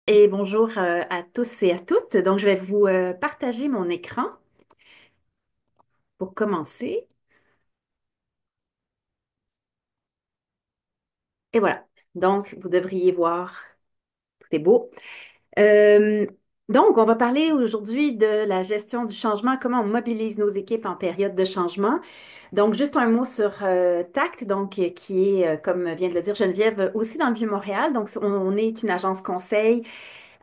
et bonjour à tous et à toutes. Donc, je vais vous partager mon écran pour commencer. Et voilà. Donc, vous devriez voir, tout est beau. Euh, donc, on va parler aujourd'hui de la gestion du changement, comment on mobilise nos équipes en période de changement. Donc, juste un mot sur TACT, donc, qui est, comme vient de le dire Geneviève, aussi dans le Vieux-Montréal. Donc, on est une agence conseil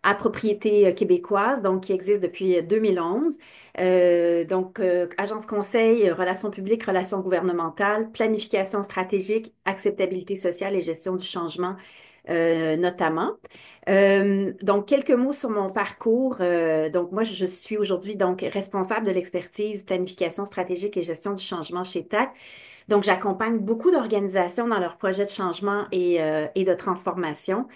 à propriété québécoise, donc qui existe depuis 2011. Agence conseil, relations publiques, relations gouvernementales, planification stratégique, acceptabilité sociale et gestion du changement, notamment. Donc, quelques mots sur mon parcours. Donc, moi, je suis aujourd'hui donc responsable de l'expertise, planification stratégique et gestion du changement chez TAC. Donc, j'accompagne beaucoup d'organisations dans leurs projets de changement et de transformation.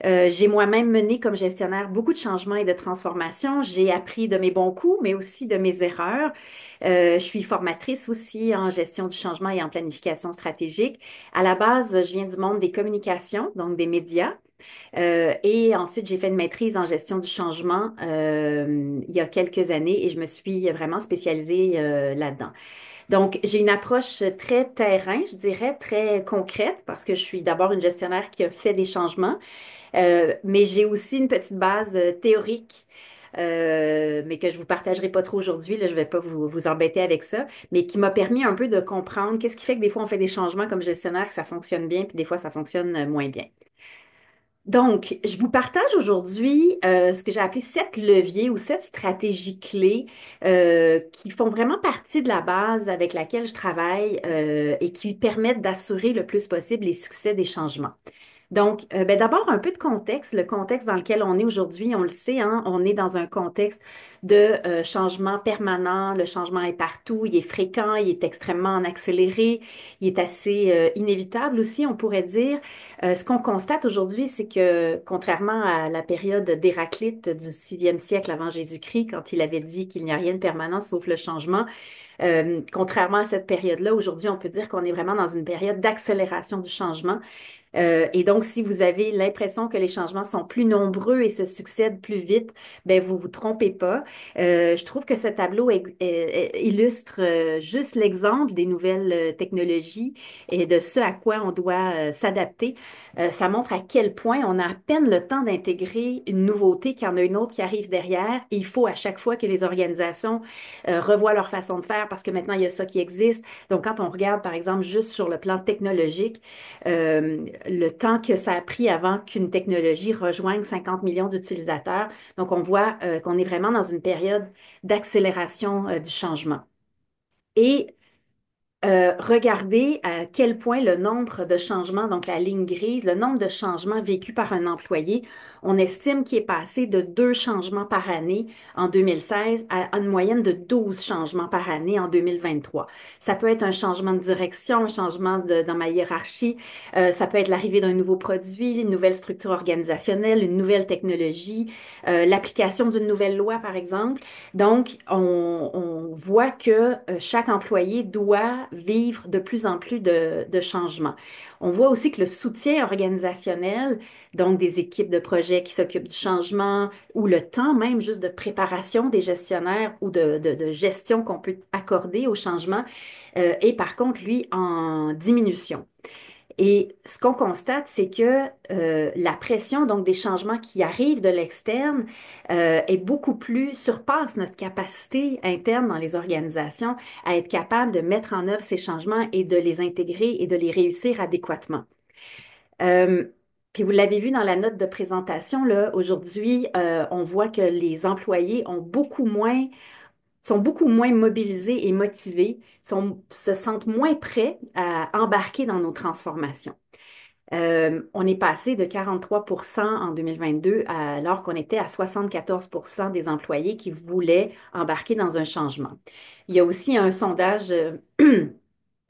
J'ai moi-même mené comme gestionnaire beaucoup de changements et de transformations. J'ai appris de mes bons coups, mais aussi de mes erreurs. Je suis formatrice aussi en gestion du changement et en planification stratégique. À la base, je viens du monde des communications, donc des médias. Et ensuite, j'ai fait une maîtrise en gestion du changement il y a quelques années et je me suis vraiment spécialisée là-dedans. Donc, j'ai une approche très terrain, je dirais, très concrète, parce que je suis d'abord une gestionnaire qui a fait des changements. Mais j'ai aussi une petite base théorique, mais que je vous partagerai pas trop aujourd'hui. Là, je vais pas vous embêter avec ça, mais qui m'a permis un peu de comprendre qu'est-ce qui fait que des fois on fait des changements comme gestionnaire, que ça fonctionne bien, puis des fois ça fonctionne moins bien. Donc, je vous partage aujourd'hui ce que j'ai appelé 7 leviers ou 7 stratégies clés qui font vraiment partie de la base avec laquelle je travaille et qui permettent d'assurer le plus possible les succès des changements. Donc, ben d'abord, un peu de contexte, le contexte dans lequel on est aujourd'hui, on le sait, hein, on est dans un contexte de changement permanent. Le changement est partout, il est fréquent, il est extrêmement en accéléré, il est assez inévitable aussi, on pourrait dire. Ce qu'on constate aujourd'hui, c'est que contrairement à la période d'Héraclite du 6e siècle avant Jésus-Christ, quand il avait dit qu'il n'y a rien de permanent sauf le changement, contrairement à cette période-là, aujourd'hui, on peut dire qu'on est vraiment dans une période d'accélération du changement. Et donc, si vous avez l'impression que les changements sont plus nombreux et se succèdent plus vite, ben vous vous trompez pas. Je trouve que ce tableau illustre juste l'exemple des nouvelles technologies et de ce à quoi on doit s'adapter. Ça montre à quel point on a à peine le temps d'intégrer une nouveauté qu'il y en a une autre qui arrive derrière. Et il faut à chaque fois que les organisations revoient leur façon de faire parce que maintenant il y a ça qui existe. Donc, quand on regarde, par exemple, juste sur le plan technologique, le temps que ça a pris avant qu'une technologie rejoigne 50 millions d'utilisateurs. Donc, on voit qu'on est vraiment dans une période d'accélération du changement. Et regardez à quel point le nombre de changements, donc la ligne grise, le nombre de changements vécus par un employé, on estime qu'il est passé de 2 changements par année en 2016 à une moyenne de 12 changements par année en 2023. Ça peut être un changement de direction, un changement dans ma hiérarchie, ça peut être l'arrivée d'un nouveau produit, une nouvelle structure organisationnelle, une nouvelle technologie, l'application d'une nouvelle loi, par exemple. Donc, on voit que chaque employé doit vivre de plus en plus de changements. On voit aussi que le soutien organisationnel, donc des équipes de projet qui s'occupent du changement, ou le temps même juste de préparation des gestionnaires ou de gestion qu'on peut accorder au changement, est par contre, lui, en diminution. Et ce qu'on constate, c'est que la pression donc des changements qui arrivent de l'externe est beaucoup plus surpasse notre capacité interne dans les organisations à être capable de mettre en œuvre ces changements et de les intégrer et de les réussir adéquatement. Euh, Puis vous l'avez vu dans la note de présentation, là, aujourd'hui, on voit que les employés ont beaucoup moins sont beaucoup moins mobilisés et motivés, se sentent moins prêts à embarquer dans nos transformations. On est passé de 43% en 2022 alors qu'on était à 74% des employés qui voulaient embarquer dans un changement. Il y a aussi un sondage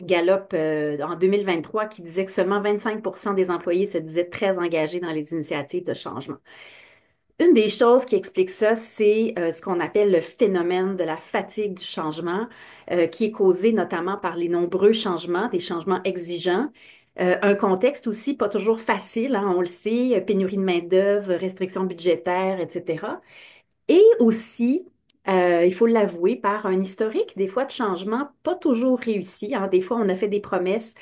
Gallup en 2023 qui disait que seulement 25% des employés se disaient très engagés dans les initiatives de changement. Une des choses qui explique ça, c'est ce qu'on appelle le phénomène de la fatigue du changement, qui est causé notamment par les nombreux changements, des changements exigeants. Un contexte aussi pas toujours facile, hein, on le sait, pénurie de main-d'œuvre, restrictions budgétaires, etc. Et aussi, il faut l'avouer, par un historique, des fois de changement pas toujours réussi, hein. Des fois, on a fait des promesses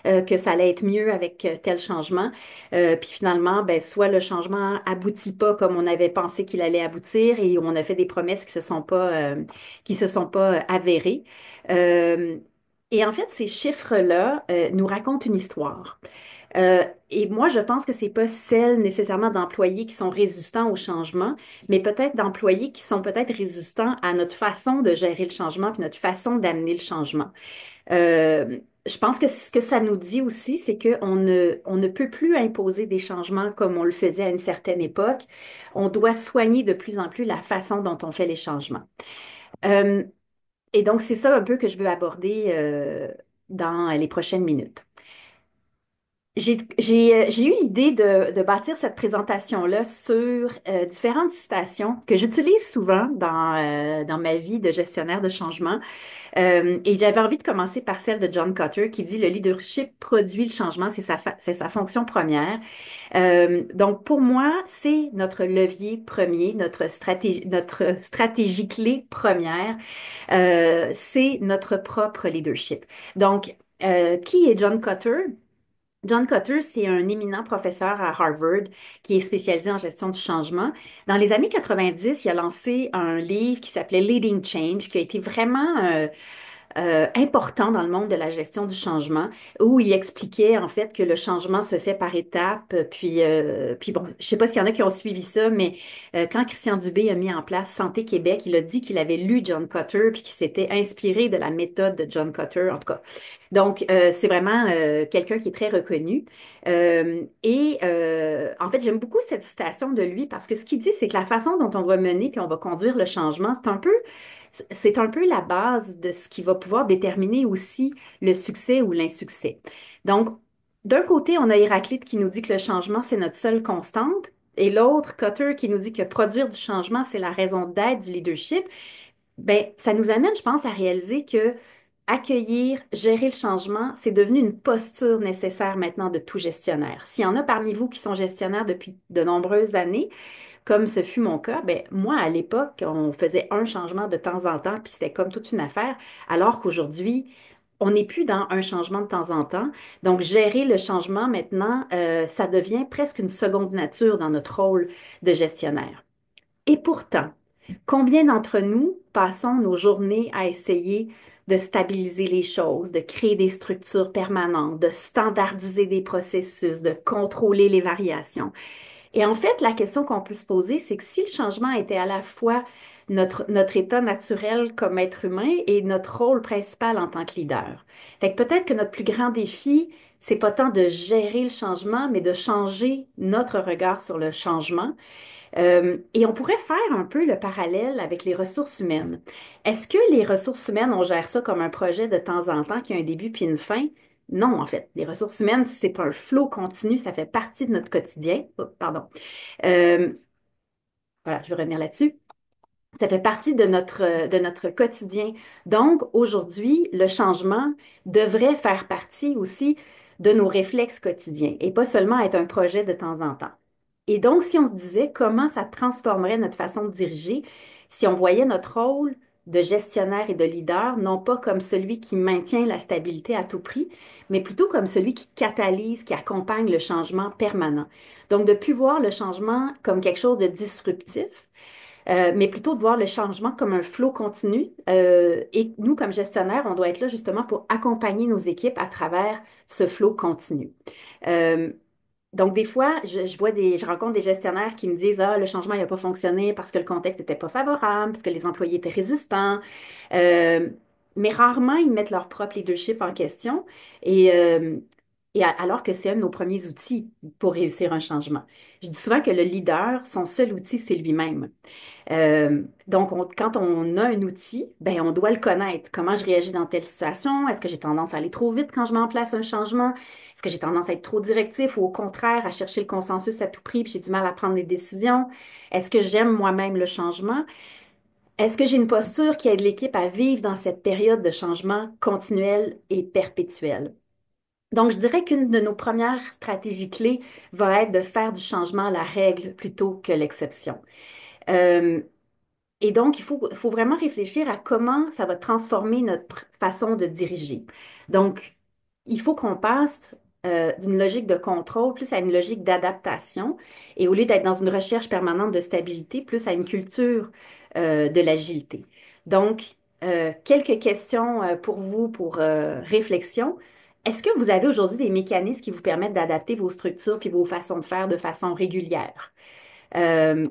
que ça allait être mieux avec tel changement. Puis finalement, ben, soit le changement aboutit pas comme on avait pensé qu'il allait aboutir et on a fait des promesses qui se sont pas avérées. Euh, et en fait, ces chiffres-là nous racontent une histoire. Et moi, je pense que c'est pas celle nécessairement d'employés qui sont résistants au changement, mais peut-être d'employés qui sont peut-être résistants à notre façon de gérer le changement puis notre façon d'amener le changement. Je pense que ce que ça nous dit aussi, c'est on ne peut plus imposer des changements comme on le faisait à une certaine époque. On doit soigner de plus en plus la façon dont on fait les changements. Euh, et donc, c'est ça un peu que je veux aborder dans les prochaines minutes. J'ai eu l'idée de bâtir cette présentation-là sur différentes citations que j'utilise souvent dans ma vie de gestionnaire de changement. Et j'avais envie de commencer par celle de John Kotter qui dit le leadership produit le changement, c'est sa fonction première. Donc, pour moi, c'est notre levier premier, notre stratégie clé première, c'est notre propre leadership. Donc, qui est John Kotter? John Kotter, c'est un éminent professeur à Harvard qui est spécialisé en gestion du changement. Dans les années 90, il a lancé un livre qui s'appelait Leading Change, qui a été vraiment important dans le monde de la gestion du changement, où il expliquait en fait que le changement se fait par étapes. Puis bon, je sais pas s'il y en a qui ont suivi ça, mais quand Christian Dubé a mis en place Santé Québec, il a dit qu'il avait lu John Kotter puis qu'il s'était inspiré de la méthode de John Kotter, en tout cas. Donc, c'est vraiment quelqu'un qui est très reconnu. En fait, j'aime beaucoup cette citation de lui parce que ce qu'il dit, c'est que la façon dont on va mener puis on va conduire le changement, c'est un peu la base de ce qui va pouvoir déterminer aussi le succès ou l'insuccès. Donc, d'un côté, on a Héraclite qui nous dit que le changement, c'est notre seule constante, et l'autre, Cotter, qui nous dit que produire du changement, c'est la raison d'être du leadership. Ben, ça nous amène, je pense, à réaliser que accueillir, gérer le changement, c'est devenu une posture nécessaire maintenant de tout gestionnaire. S'il y en a parmi vous qui sont gestionnaires depuis de nombreuses années, comme ce fut mon cas, ben, moi, à l'époque, on faisait un changement de temps en temps, puis c'était comme toute une affaire, alors qu'aujourd'hui, on n'est plus dans un changement de temps en temps. Donc, gérer le changement maintenant, ça devient presque une seconde nature dans notre rôle de gestionnaire. Et pourtant, combien d'entre nous passons nos journées à essayer de stabiliser les choses, de créer des structures permanentes, de standardiser des processus, de contrôler les variations? Et en fait, la question qu'on peut se poser, c'est que si le changement était à la fois notre état naturel comme être humain et notre rôle principal en tant que leader. Fait que peut-être que notre plus grand défi, c'est pas tant de gérer le changement, mais de changer notre regard sur le changement. Et on pourrait faire un peu le parallèle avec les ressources humaines. Est-ce que les ressources humaines, on gère ça comme un projet de temps en temps qui a un début puis une fin? Non, en fait. Les ressources humaines, c'est un flot continu, ça fait partie de notre quotidien. Oh, pardon. Euh, voilà, je vais revenir là-dessus. Ça fait partie de notre quotidien. Donc, aujourd'hui, le changement devrait faire partie aussi de nos réflexes quotidiens et pas seulement être un projet de temps en temps. Et donc, si on se disait comment ça transformerait notre façon de diriger, si on voyait notre rôle de gestionnaire et de leader, non pas comme celui qui maintient la stabilité à tout prix, mais plutôt comme celui qui catalyse, qui accompagne le changement permanent. Donc, de plus voir le changement comme quelque chose de disruptif, mais plutôt de voir le changement comme un flot continu. Et nous, comme gestionnaires, on doit être là justement pour accompagner nos équipes à travers ce flot continu. Euh, donc, des fois, je rencontre des gestionnaires qui me disent, ah, le changement n'a pas fonctionné parce que le contexte n'était pas favorable, parce que les employés étaient résistants. Euh, mais rarement, ils mettent leur propre leadership en question. Et, alors que c'est un de nos premiers outils pour réussir un changement. Je dis souvent que le leader, son seul outil, c'est lui-même. Donc, quand on a un outil, ben, on doit le connaître. Comment je réagis dans telle situation? Est-ce que j'ai tendance à aller trop vite quand je mets en place un changement? Est-ce que j'ai tendance à être trop directif ou au contraire à chercher le consensus à tout prix puis j'ai du mal à prendre des décisions? Est-ce que j'aime moi-même le changement? Est-ce que j'ai une posture qui aide l'équipe à vivre dans cette période de changement continuel et perpétuel? Donc, je dirais qu'une de nos premières stratégies clés va être de faire du changement la règle plutôt que l'exception. Euh, et donc, il faut vraiment réfléchir à comment ça va transformer notre façon de diriger. Donc, il faut qu'on passe d'une logique de contrôle plus à une logique d'adaptation et au lieu d'être dans une recherche permanente de stabilité, plus à une culture de l'agilité. Donc, quelques questions pour vous pour réflexion. Est-ce que vous avez aujourd'hui des mécanismes qui vous permettent d'adapter vos structures puis vos façons de faire de façon régulière? Euh,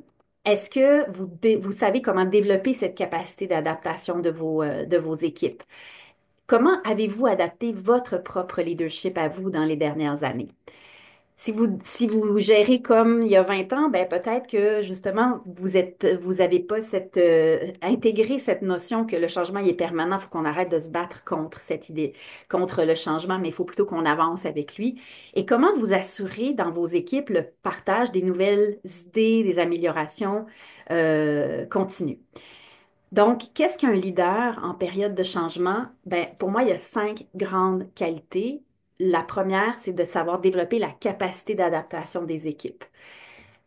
Est-ce que vous savez comment développer cette capacité d'adaptation de vos équipes? Comment avez-vous adapté votre propre leadership à vous dans les dernières années? Si vous gérez comme il y a 20 ans, ben peut-être que justement, vous avez pas intégré cette notion que le changement il est permanent. Il faut qu'on arrête de se battre contre cette idée, contre le changement, mais il faut plutôt qu'on avance avec lui. Et comment vous assurer dans vos équipes le partage des nouvelles idées, des améliorations continues? Donc, qu'est-ce qu'un leader en période de changement? Ben, pour moi, il y a 5 grandes qualités. La première, c'est de savoir développer la capacité d'adaptation des équipes.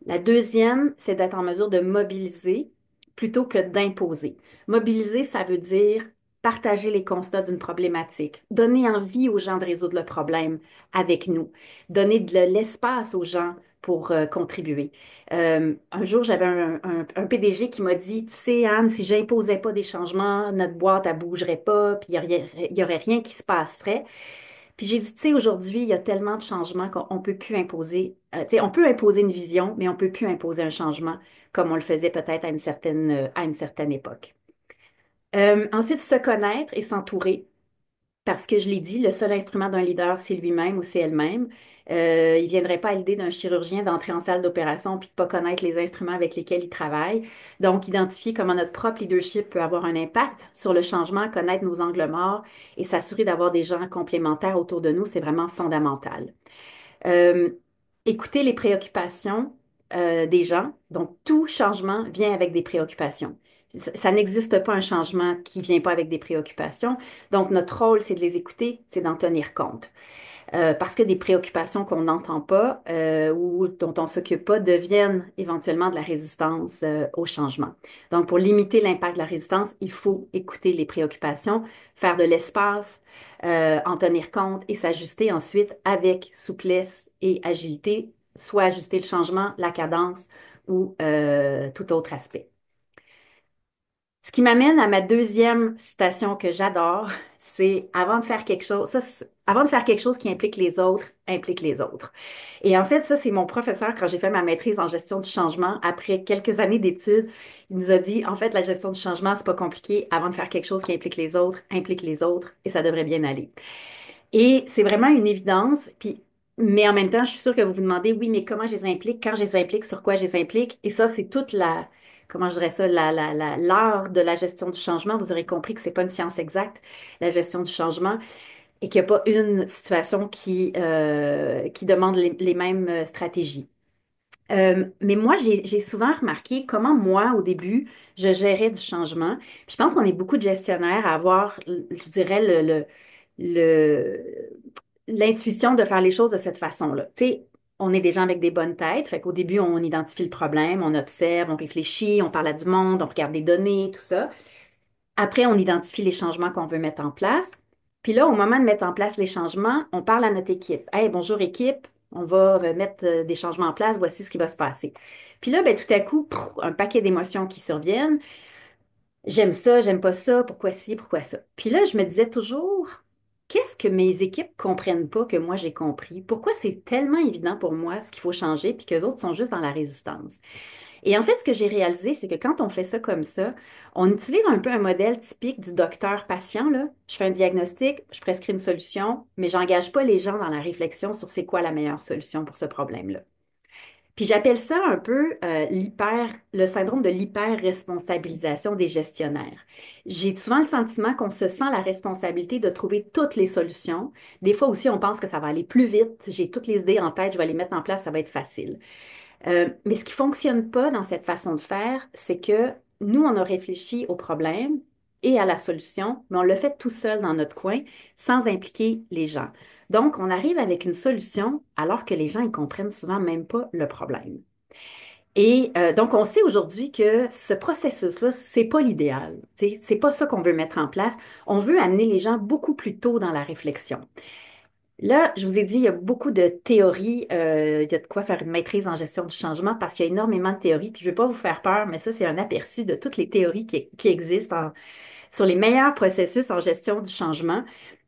La deuxième, c'est d'être en mesure de mobiliser plutôt que d'imposer. Mobiliser, ça veut dire partager les constats d'une problématique, donner envie aux gens de résoudre le problème avec nous, donner de l'espace aux gens pour contribuer. Un jour, j'avais un PDG qui m'a dit, tu sais, Anne, si j'imposais pas des changements, notre boîte, elle bougerait pas, puis il y aurait rien qui se passerait. Puis j'ai dit, tu sais, aujourd'hui, il y a tellement de changements qu'on ne peut plus imposer. Tu sais, on peut imposer une vision, mais on ne peut plus imposer un changement comme on le faisait peut-être à une certaine époque. Ensuite, se connaître et s'entourer. Parce que je l'ai dit, le seul instrument d'un leader, c'est lui-même ou c'est elle-même. Il ne viendrait pas à l'idée d'un chirurgien d'entrer en salle d'opération puis de ne pas connaître les instruments avec lesquels il travaille. Donc, identifier comment notre propre leadership peut avoir un impact sur le changement, connaître nos angles morts et s'assurer d'avoir des gens complémentaires autour de nous, c'est vraiment fondamental. Euh, Écouter les préoccupations des gens. Donc, tout changement vient avec des préoccupations. Ça n'existe pas un changement qui ne vient pas avec des préoccupations. Donc, notre rôle, c'est de les écouter, c'est d'en tenir compte. Parce que des préoccupations qu'on n'entend pas ou dont on ne s'occupe pas deviennent éventuellement de la résistance au changement. Donc, pour limiter l'impact de la résistance, il faut écouter les préoccupations, faire de l'espace, en tenir compte et s'ajuster ensuite avec souplesse et agilité, soit ajuster le changement, la cadence ou tout autre aspect. Ce qui m'amène à ma deuxième citation que j'adore, c'est avant de faire quelque chose, avant de faire quelque chose qui implique les autres, implique les autres. Et en fait, ça, c'est mon professeur quand j'ai fait ma maîtrise en gestion du changement. Après quelques années d'études, il nous a dit, en fait, la gestion du changement, c'est pas compliqué. Avant de faire quelque chose qui implique les autres, et ça devrait bien aller. Et c'est vraiment une évidence. Puis, mais en même temps, je suis sûre que vous vous demandez, oui, mais comment je les implique, quand je les implique, sur quoi je les implique. Et ça, c'est toute comment je dirais ça, l'art de la gestion du changement. Vous aurez compris que c'est pas une science exacte, la gestion du changement, et qu'il n'y a pas une situation qui demande les mêmes stratégies. Mais moi, j'ai souvent remarqué comment moi, au début, je gérais du changement. Puis je pense qu'on est beaucoup de gestionnaires à avoir, je dirais, le- l'intuition de faire les choses de cette façon-là. Tu sais, on est des gens avec des bonnes têtes, fait qu'au début, on identifie le problème, on observe, on réfléchit, on parle à du monde, on regarde des données, tout ça. Après, on identifie les changements qu'on veut mettre en place. Puis là, au moment de mettre en place les changements, on parle à notre équipe. Hey, bonjour équipe, on va mettre des changements en place, voici ce qui va se passer. Puis là, ben, tout à coup, un paquet d'émotions qui surviennent. J'aime ça, j'aime pas ça, pourquoi ci, pourquoi ça. Puis là, je me disais toujours, qu'est-ce que mes équipes comprennent pas que moi j'ai compris? Pourquoi c'est tellement évident pour moi ce qu'il faut changer, puis qu'eux autres sont juste dans la résistance? Et en fait, ce que j'ai réalisé, c'est que quand on fait ça comme ça, on utilise un peu un modèle typique du docteur-patient, là. Je fais un diagnostic, je prescris une solution, mais j'engage pas les gens dans la réflexion sur c'est quoi la meilleure solution pour ce problème-là. Puis j'appelle ça un peu le syndrome de l'hyper-responsabilisation des gestionnaires. J'ai souvent le sentiment qu'on se sent la responsabilité de trouver toutes les solutions. Des fois aussi, on pense que ça va aller plus vite. J'ai toutes les idées en tête, je vais les mettre en place, ça va être facile. Mais ce qui fonctionne pas dans cette façon de faire, c'est que nous, on a réfléchi au problème, et à la solution, mais on le fait tout seul dans notre coin sans impliquer les gens. Donc, on arrive avec une solution alors que les gens ne comprennent souvent même pas le problème. Et donc, on sait aujourd'hui que ce processus-là, c'est pas l'idéal. C'est pas ça qu'on veut mettre en place. On veut amener les gens beaucoup plus tôt dans la réflexion. Là, je vous ai dit, il y a beaucoup de théories. Il y a de quoi faire une maîtrise en gestion du changement parce qu'il y a énormément de théories. Puis je ne veux pas vous faire peur, mais ça, c'est un aperçu de toutes les théories qui existent sur les meilleurs processus en gestion du changement.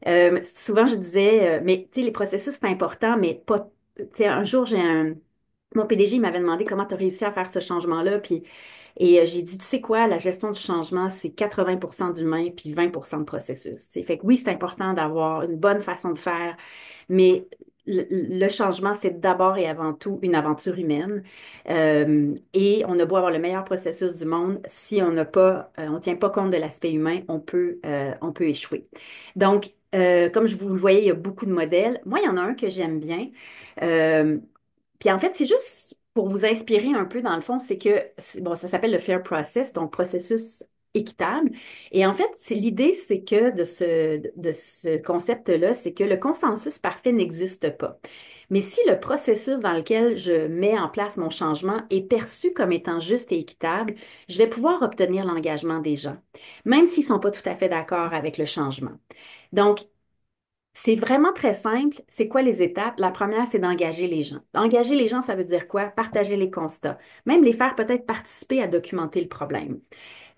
Souvent, je disais, mais tu sais, les processus, c'est important, mais pas. Tu sais, un jour, mon PDG il m'avait demandé comment tu as réussi à faire ce changement-là. J'ai dit, tu sais quoi, la gestion du changement, c'est 80% d'humain puis 20% de processus. Tu sais. Fait que oui, c'est important d'avoir une bonne façon de faire, mais le changement, c'est d'abord et avant tout une aventure humaine. Et on a beau avoir le meilleur processus du monde, si on tient pas compte de l'aspect humain, on peut échouer. Donc, comme je vous le voyais, il y a beaucoup de modèles. Moi, il y en a un que j'aime bien. Euh, Puis en fait, c'est juste pour vous inspirer un peu, dans le fond, c'est que, bon, ça s'appelle le fair process, donc processus équitable. Et en fait, l'idée, c'est que de ce concept-là, c'est que le consensus parfait n'existe pas. Mais si le processus dans lequel je mets en place mon changement est perçu comme étant juste et équitable, je vais pouvoir obtenir l'engagement des gens, même s'ils ne sont pas tout à fait d'accord avec le changement. Donc, c'est vraiment très simple. C'est quoi les étapes? La première, c'est d'engager les gens. Engager les gens, ça veut dire quoi? Partager les constats. Même les faire peut-être participer à documenter le problème.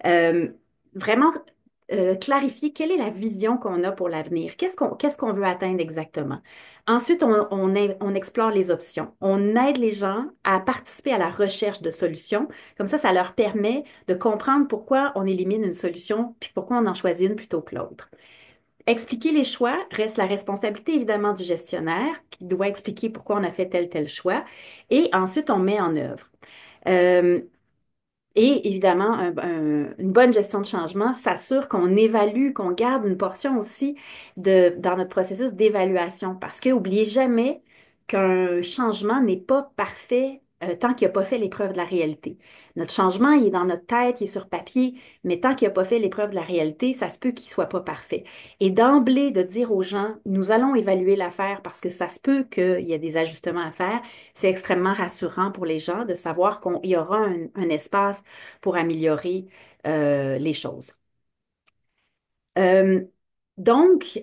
Euh, Vraiment clarifier quelle est la vision qu'on a pour l'avenir. Qu'est-ce qu'on veut atteindre exactement? Ensuite, on explore les options. On aide les gens à participer à la recherche de solutions. Comme ça leur permet de comprendre pourquoi on élimine une solution, puis pourquoi on en choisit une plutôt que l'autre. Expliquer les choix reste la responsabilité évidemment du gestionnaire qui doit expliquer pourquoi on a fait tel choix et ensuite on met en œuvre. Euh, et évidemment, une bonne gestion de changement s'assure qu'on évalue, qu'on garde une portion aussi dans notre processus d'évaluation. Parce que n'oubliez jamais qu'un changement n'est pas parfait tant qu'il n'a pas fait l'épreuve de la réalité. Notre changement, il est dans notre tête, il est sur papier, mais tant qu'il n'a pas fait l'épreuve de la réalité, ça se peut qu'il ne soit pas parfait. Et d'emblée, de dire aux gens, nous allons évaluer l'affaire parce que ça se peut qu'il y ait des ajustements à faire, c'est extrêmement rassurant pour les gens de savoir qu'il y aura un espace pour améliorer les choses. Euh, donc,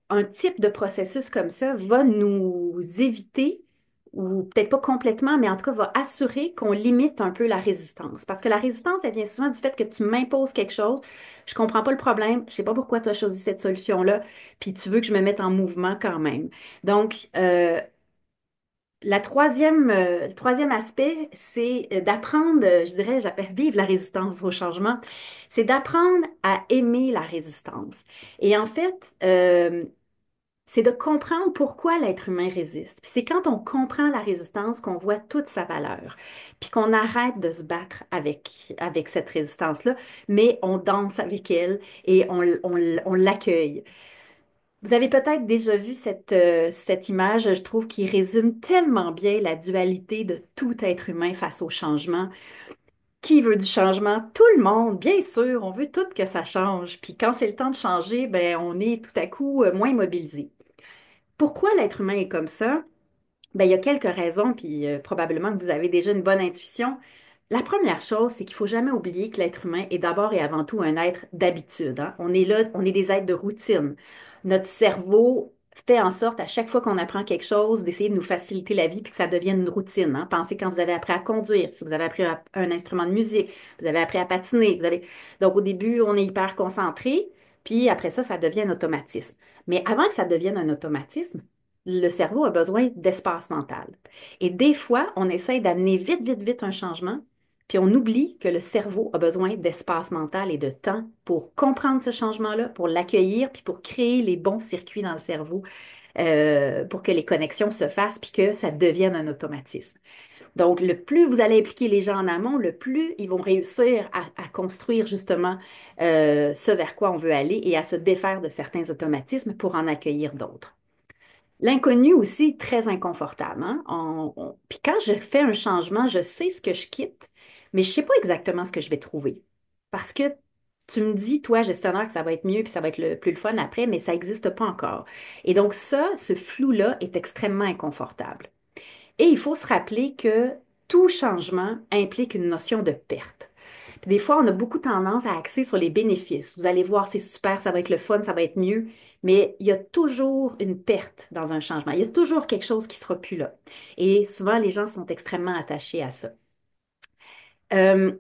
un type de processus comme ça va nous éviter, ou peut-être pas complètement, mais en tout cas va assurer qu'on limite un peu la résistance. Parce que la résistance, elle vient souvent du fait que tu m'imposes quelque chose, je comprends pas le problème, je sais pas pourquoi tu as choisi cette solution-là, puis tu veux que je me mette en mouvement quand même. Donc, le troisième aspect, c'est d'apprendre, je dirais, j'appelle vivre la résistance au changement, c'est d'apprendre à aimer la résistance. Et en fait, c'est de comprendre pourquoi l'être humain résiste. Puis c'est quand on comprend la résistance qu'on voit toute sa valeur, puis qu'on arrête de se battre avec cette résistance-là, mais on danse avec elle et on l'accueille. Vous avez peut-être déjà vu cette image, je trouve, qui résume tellement bien la dualité de tout être humain face au changement. Qui veut du changement? Tout le monde, bien sûr, on veut tout que ça change. Puis quand c'est le temps de changer, ben, on est tout à coup moins mobilisé. Pourquoi l'être humain est comme ça? Ben, il y a quelques raisons, puis probablement que vous avez déjà une bonne intuition. La première chose, c'est qu'il faut jamais oublier que l'être humain est d'abord et avant tout un être d'habitude, hein. On est là, on est des êtres de routine. Notre cerveau fait en sorte, à chaque fois qu'on apprend quelque chose, d'essayer de nous faciliter la vie puis que ça devienne une routine, hein. Pensez quand vous avez appris à conduire, si vous avez appris un instrument de musique, vous avez appris à patiner, Donc, au début, on est hyper concentré, puis après ça, ça devient un automatisme. Mais avant que ça devienne un automatisme, le cerveau a besoin d'espace mental. Et des fois, on essaye d'amener vite, vite, vite un changement, puis on oublie que le cerveau a besoin d'espace mental et de temps pour comprendre ce changement-là, pour l'accueillir, puis pour créer les bons circuits dans le cerveau, pour que les connexions se fassent, puis que ça devienne un automatisme. Donc, le plus vous allez impliquer les gens en amont, le plus ils vont réussir à construire justement ce vers quoi on veut aller et à se défaire de certains automatismes pour en accueillir d'autres. L'inconnu aussi, très inconfortable, hein. Puis quand je fais un changement, je sais ce que je quitte, mais je ne sais pas exactement ce que je vais trouver. Parce que Tu me dis, toi, gestionnaire, que ça va être mieux puis ça va être le plus le fun après, mais ça n'existe pas encore. Et donc ça, ce flou-là est extrêmement inconfortable. Et il faut se rappeler que tout changement implique une notion de perte. Puis des fois, on a beaucoup tendance à axer sur les bénéfices. Vous allez voir, c'est super, ça va être le fun, ça va être mieux, mais il y a toujours une perte dans un changement. Il y a toujours quelque chose qui sera plus là. Et souvent, les gens sont extrêmement attachés à ça. Euh,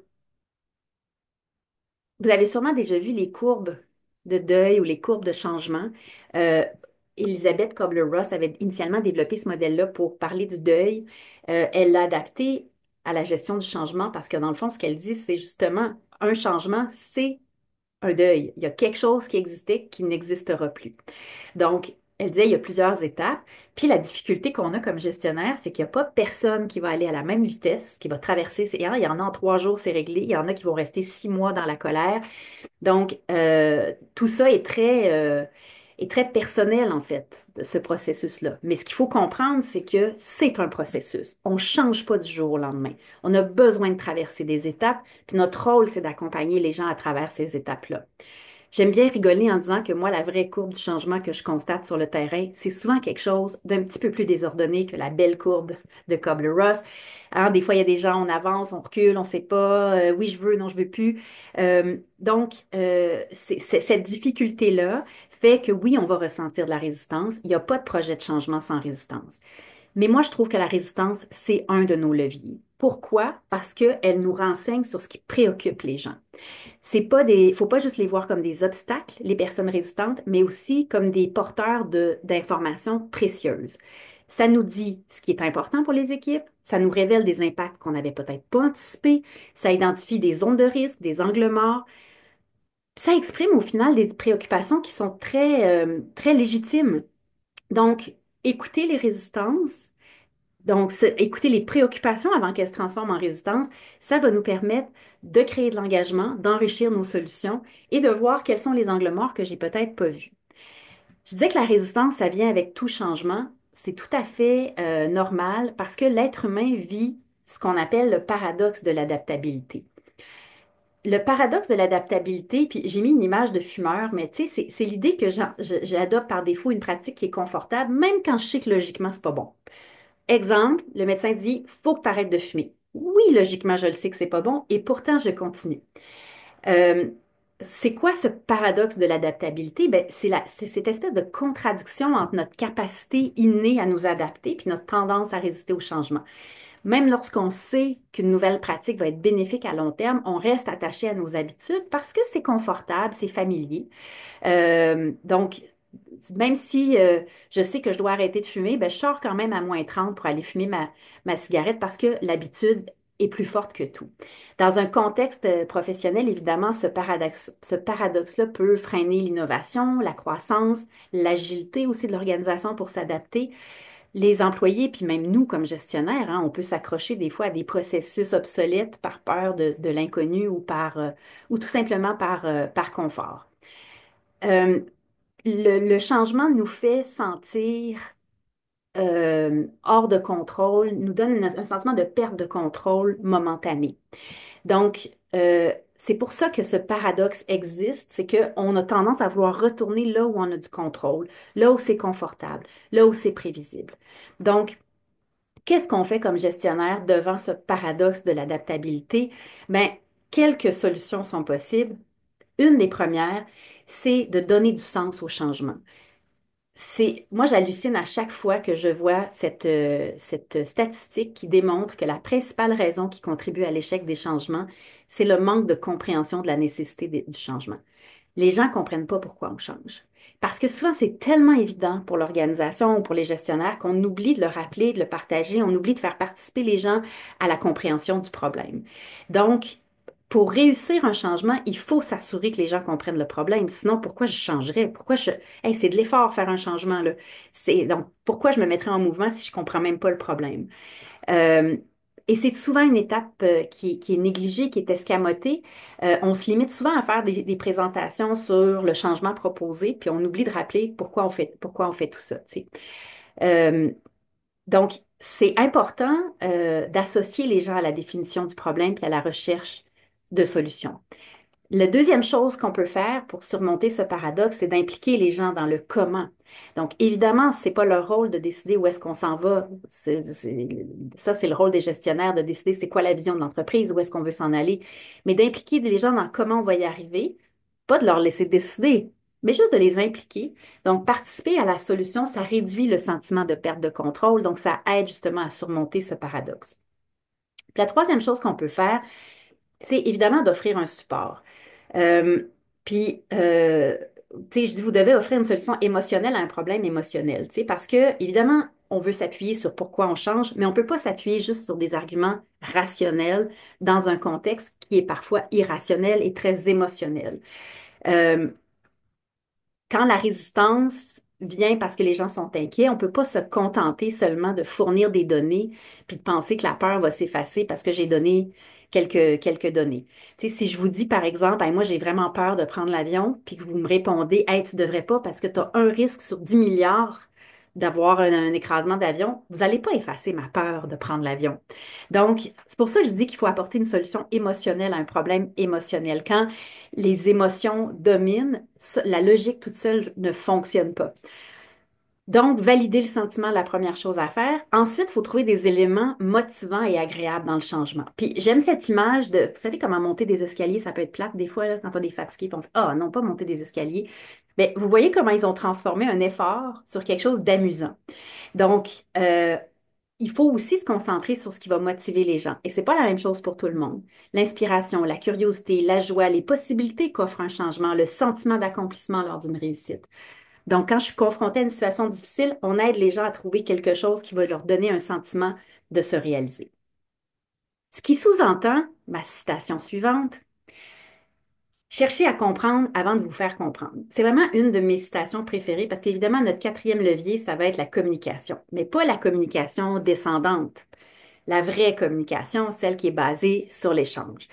Vous avez sûrement déjà vu les courbes de deuil ou les courbes de changement. Euh, Elisabeth Kubler-Ross avait initialement développé ce modèle-là pour parler du deuil. Elle l'a adapté à la gestion du changement parce que dans le fond, ce qu'elle dit, c'est justement un changement, c'est un deuil. Il y a quelque chose qui existait qui n'existera plus. Donc, elle disait, il y a plusieurs étapes. Puis la difficulté qu'on a comme gestionnaire, c'est qu'il n'y a pas personne qui va aller à la même vitesse, qui va traverser. Il y en a en 3 jours, c'est réglé. Il y en a qui vont rester 6 mois dans la colère. Donc, tout ça est très personnel, en fait, de ce processus-là. Mais ce qu'il faut comprendre, c'est que c'est un processus. On ne change pas du jour au lendemain. On a besoin de traverser des étapes, puis notre rôle, c'est d'accompagner les gens à travers ces étapes-là. J'aime bien rigoler en disant que moi, la vraie courbe du changement que je constate sur le terrain, c'est souvent quelque chose d'un petit peu plus désordonné que la belle courbe de Kubler-Ross. Hein, des fois, il y a des gens, on avance, on recule, on ne sait pas, oui, je veux, non, je veux plus. Cette difficulté-là fait que oui, on va ressentir de la résistance. Il n'y a pas de projet de changement sans résistance. Mais moi, je trouve que la résistance, c'est un de nos leviers. Pourquoi? Parce qu'elle nous renseigne sur ce qui préoccupe les gens. C'est pas des, faut pas juste les voir comme des obstacles, les personnes résistantes, mais aussi comme des porteurs d'informations précieuses. Ça nous dit ce qui est important pour les équipes, ça nous révèle des impacts qu'on n'avait peut-être pas anticipés, ça identifie des zones de risque, des angles morts, ça exprime au final des préoccupations qui sont très légitimes. Donc, écouter les résistances, donc, écouter les préoccupations avant qu'elles se transforment en résistance, ça va nous permettre de créer de l'engagement, d'enrichir nos solutions et de voir quels sont les angles morts que j'ai peut-être pas vus. Je disais que la résistance, ça vient avec tout changement. C'est tout à fait normal parce que l'être humain vit ce qu'on appelle le paradoxe de l'adaptabilité. Le paradoxe de l'adaptabilité, puis j'ai mis une image de fumeur, mais tu sais, c'est l'idée que j'adopte par défaut une pratique qui est confortable, même quand je sais que logiquement, c'est pas bon. Exemple, le médecin dit, faut que tu arrêtes de fumer. Oui, logiquement, je le sais que c'est pas bon, et pourtant, je continue. Euh, c'est quoi ce paradoxe de l'adaptabilité? Ben, c'est cette espèce de contradiction entre notre capacité innée à nous adapter puis notre tendance à résister au changement. Même lorsqu'on sait qu'une nouvelle pratique va être bénéfique à long terme, on reste attaché à nos habitudes parce que c'est confortable, c'est familier. Donc, même si je sais que je dois arrêter de fumer, ben, je sors quand même à -30 pour aller fumer ma cigarette parce que l'habitude est plus forte que tout. Dans un contexte professionnel, évidemment, ce paradoxe-là peut freiner l'innovation, la croissance, l'agilité aussi de l'organisation pour s'adapter. Les employés, puis même nous comme gestionnaires, hein, on peut s'accrocher des fois à des processus obsolètes par peur de l'inconnu ou tout simplement par confort. Euh, le changement nous fait sentir hors de contrôle, nous donne un sentiment de perte de contrôle momentanée. Donc, c'est pour ça que ce paradoxe existe, c'est qu'on a tendance à vouloir retourner là où on a du contrôle, là où c'est confortable, là où c'est prévisible. Donc, qu'est-ce qu'on fait comme gestionnaire devant ce paradoxe de l'adaptabilité? Ben, quelques solutions sont possibles. Une des premières, c'est de donner du sens au changement. Moi, j'hallucine à chaque fois que je vois cette statistique qui démontre que la principale raison qui contribue à l'échec des changements, c'est le manque de compréhension de la nécessité du changement. Les gens ne comprennent pas pourquoi on change. Parce que souvent, c'est tellement évident pour l'organisation ou pour les gestionnaires qu'on oublie de le rappeler, de le partager, on oublie de faire participer les gens à la compréhension du problème. Donc, pour réussir un changement, il faut s'assurer que les gens comprennent le problème. Sinon, pourquoi je changerais? Hey, c'est de l'effort faire un changement, là. Donc, pourquoi je me mettrais en mouvement si je comprends même pas le problème? Euh, et c'est souvent une étape qui est négligée, qui est escamotée. On se limite souvent à faire des présentations sur le changement proposé, puis on oublie de rappeler pourquoi on fait tout ça, tu sais. Euh, donc, c'est important d'associer les gens à la définition du problème puis à la recherche de solutions. La deuxième chose qu'on peut faire pour surmonter ce paradoxe, c'est d'impliquer les gens dans le comment. Donc, évidemment, c'est pas leur rôle de décider où est-ce qu'on s'en va. Ça, c'est le rôle des gestionnaires de décider c'est quoi la vision de l'entreprise, où est-ce qu'on veut s'en aller. Mais d'impliquer les gens dans comment on va y arriver, pas de leur laisser décider, mais juste de les impliquer. Donc, participer à la solution, ça réduit le sentiment de perte de contrôle. Donc, ça aide justement à surmonter ce paradoxe. Puis la troisième chose qu'on peut faire, c'est évidemment d'offrir un support. Euh, puis, tu sais, je dis, vous devez offrir une solution émotionnelle à un problème émotionnel, tu sais, parce que, évidemment, on veut s'appuyer sur pourquoi on change, mais on ne peut pas s'appuyer juste sur des arguments rationnels dans un contexte qui est parfois irrationnel et très émotionnel. Euh, Quand la résistance vient parce que les gens sont inquiets, on ne peut pas se contenter seulement de fournir des données puis de penser que la peur va s'effacer parce que j'ai donné quelques données. Tu sais, si je vous dis, par exemple, Hey, moi, j'ai vraiment peur de prendre l'avion, puis que vous me répondez, Hey, tu devrais pas parce que tu as un risque sur 10 milliards d'avoir un écrasement d'avion, vous n'allez pas effacer ma peur de prendre l'avion. Donc, c'est pour ça que je dis qu'il faut apporter une solution émotionnelle à un problème émotionnel. Quand les émotions dominent, la logique toute seule ne fonctionne pas. Donc, valider le sentiment, la première chose à faire. Ensuite, il faut trouver des éléments motivants et agréables dans le changement. Puis, j'aime cette image de, vous savez comment monter des escaliers, ça peut être plate des fois, là, quand on est fatigué, puis on fait, ah non, pas monter des escaliers. Mais vous voyez comment ils ont transformé un effort sur quelque chose d'amusant. Donc, il faut aussi se concentrer sur ce qui va motiver les gens. Et c'est pas la même chose pour tout le monde. L'inspiration, la curiosité, la joie, les possibilités qu'offre un changement, le sentiment d'accomplissement lors d'une réussite. Donc, quand je suis confrontée à une situation difficile, on aide les gens à trouver quelque chose qui va leur donner un sentiment de se réaliser. Ce qui sous-entend ma citation suivante, cherchez à comprendre avant de vous faire comprendre. C'est vraiment une de mes citations préférées parce qu'évidemment, notre quatrième levier, ça va être la communication, mais pas la communication descendante. La vraie communication, celle qui est basée sur l'échange.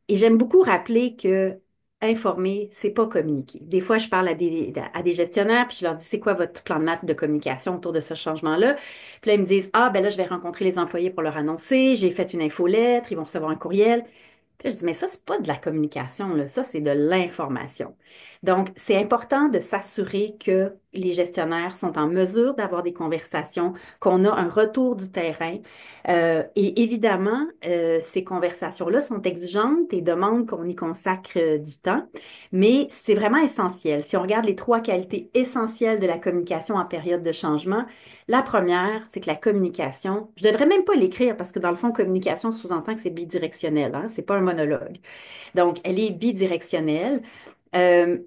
Et j'aime beaucoup rappeler que informer, c'est pas communiquer. Des fois, je parle à des gestionnaires, puis je leur dis, c'est quoi votre plan de match de communication autour de ce changement-là? Puis là, ils me disent, ah, ben là, je vais rencontrer les employés pour leur annoncer, j'ai fait une infolettre, ils vont recevoir un courriel. Puis là, je dis, mais ça, c'est pas de la communication, là. Ça, c'est de l'information. Donc, c'est important de s'assurer que les gestionnaires sont en mesure d'avoir des conversations, qu'on a un retour du terrain. Et évidemment, ces conversations-là sont exigeantes et demandent qu'on y consacre du temps, mais c'est vraiment essentiel. Si on regarde les trois qualités essentielles de la communication en période de changement, la première, c'est que la communication, je ne devrais même pas l'écrire parce que dans le fond, communication sous-entend que c'est bidirectionnel, hein, c'est pas un monologue. Donc, elle est bidirectionnelle.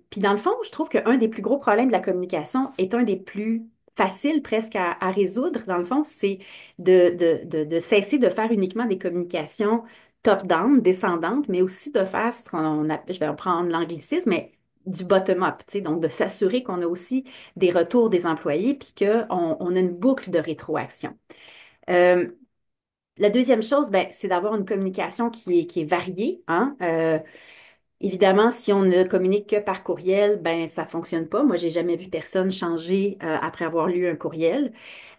Puis dans le fond, je trouve qu'un des plus gros problèmes de la communication est un des plus faciles presque à résoudre. Dans le fond, c'est de cesser de faire uniquement des communications top-down, descendantes, mais aussi de faire ce qu'on appelle, je vais reprendre l'anglicisme, mais du bottom-up, tu sais, donc de s'assurer qu'on a aussi des retours des employés puis qu'on a une boucle de rétroaction. Euh, la deuxième chose, ben, c'est d'avoir une communication qui est variée, hein. Évidemment, si on ne communique que par courriel, ben ça fonctionne pas. Moi, j'ai jamais vu personne changer après avoir lu un courriel.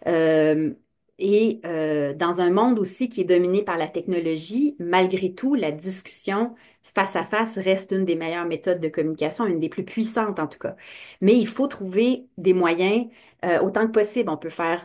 Euh, dans un monde aussi qui est dominé par la technologie, malgré tout, la discussion face à face reste une des meilleures méthodes de communication, une des plus puissantes en tout cas. Mais il faut trouver des moyens autant que possible. On peut faire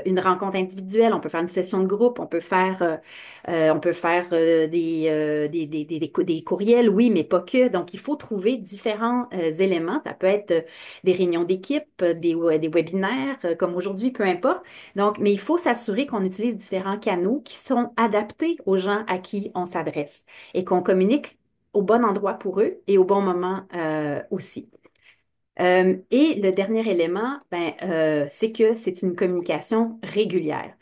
une rencontre individuelle, on peut faire une session de groupe, on peut faire des courriels, oui, mais pas que. Donc, il faut trouver différents éléments. Ça peut être des réunions d'équipe, des webinaires, comme aujourd'hui, peu importe. Donc, mais il faut s'assurer qu'on utilise différents canaux qui sont adaptés aux gens à qui on s'adresse et qu'on communique au bon endroit pour eux et au bon moment aussi. Et le dernier élément, ben, c'est que c'est une communication régulière.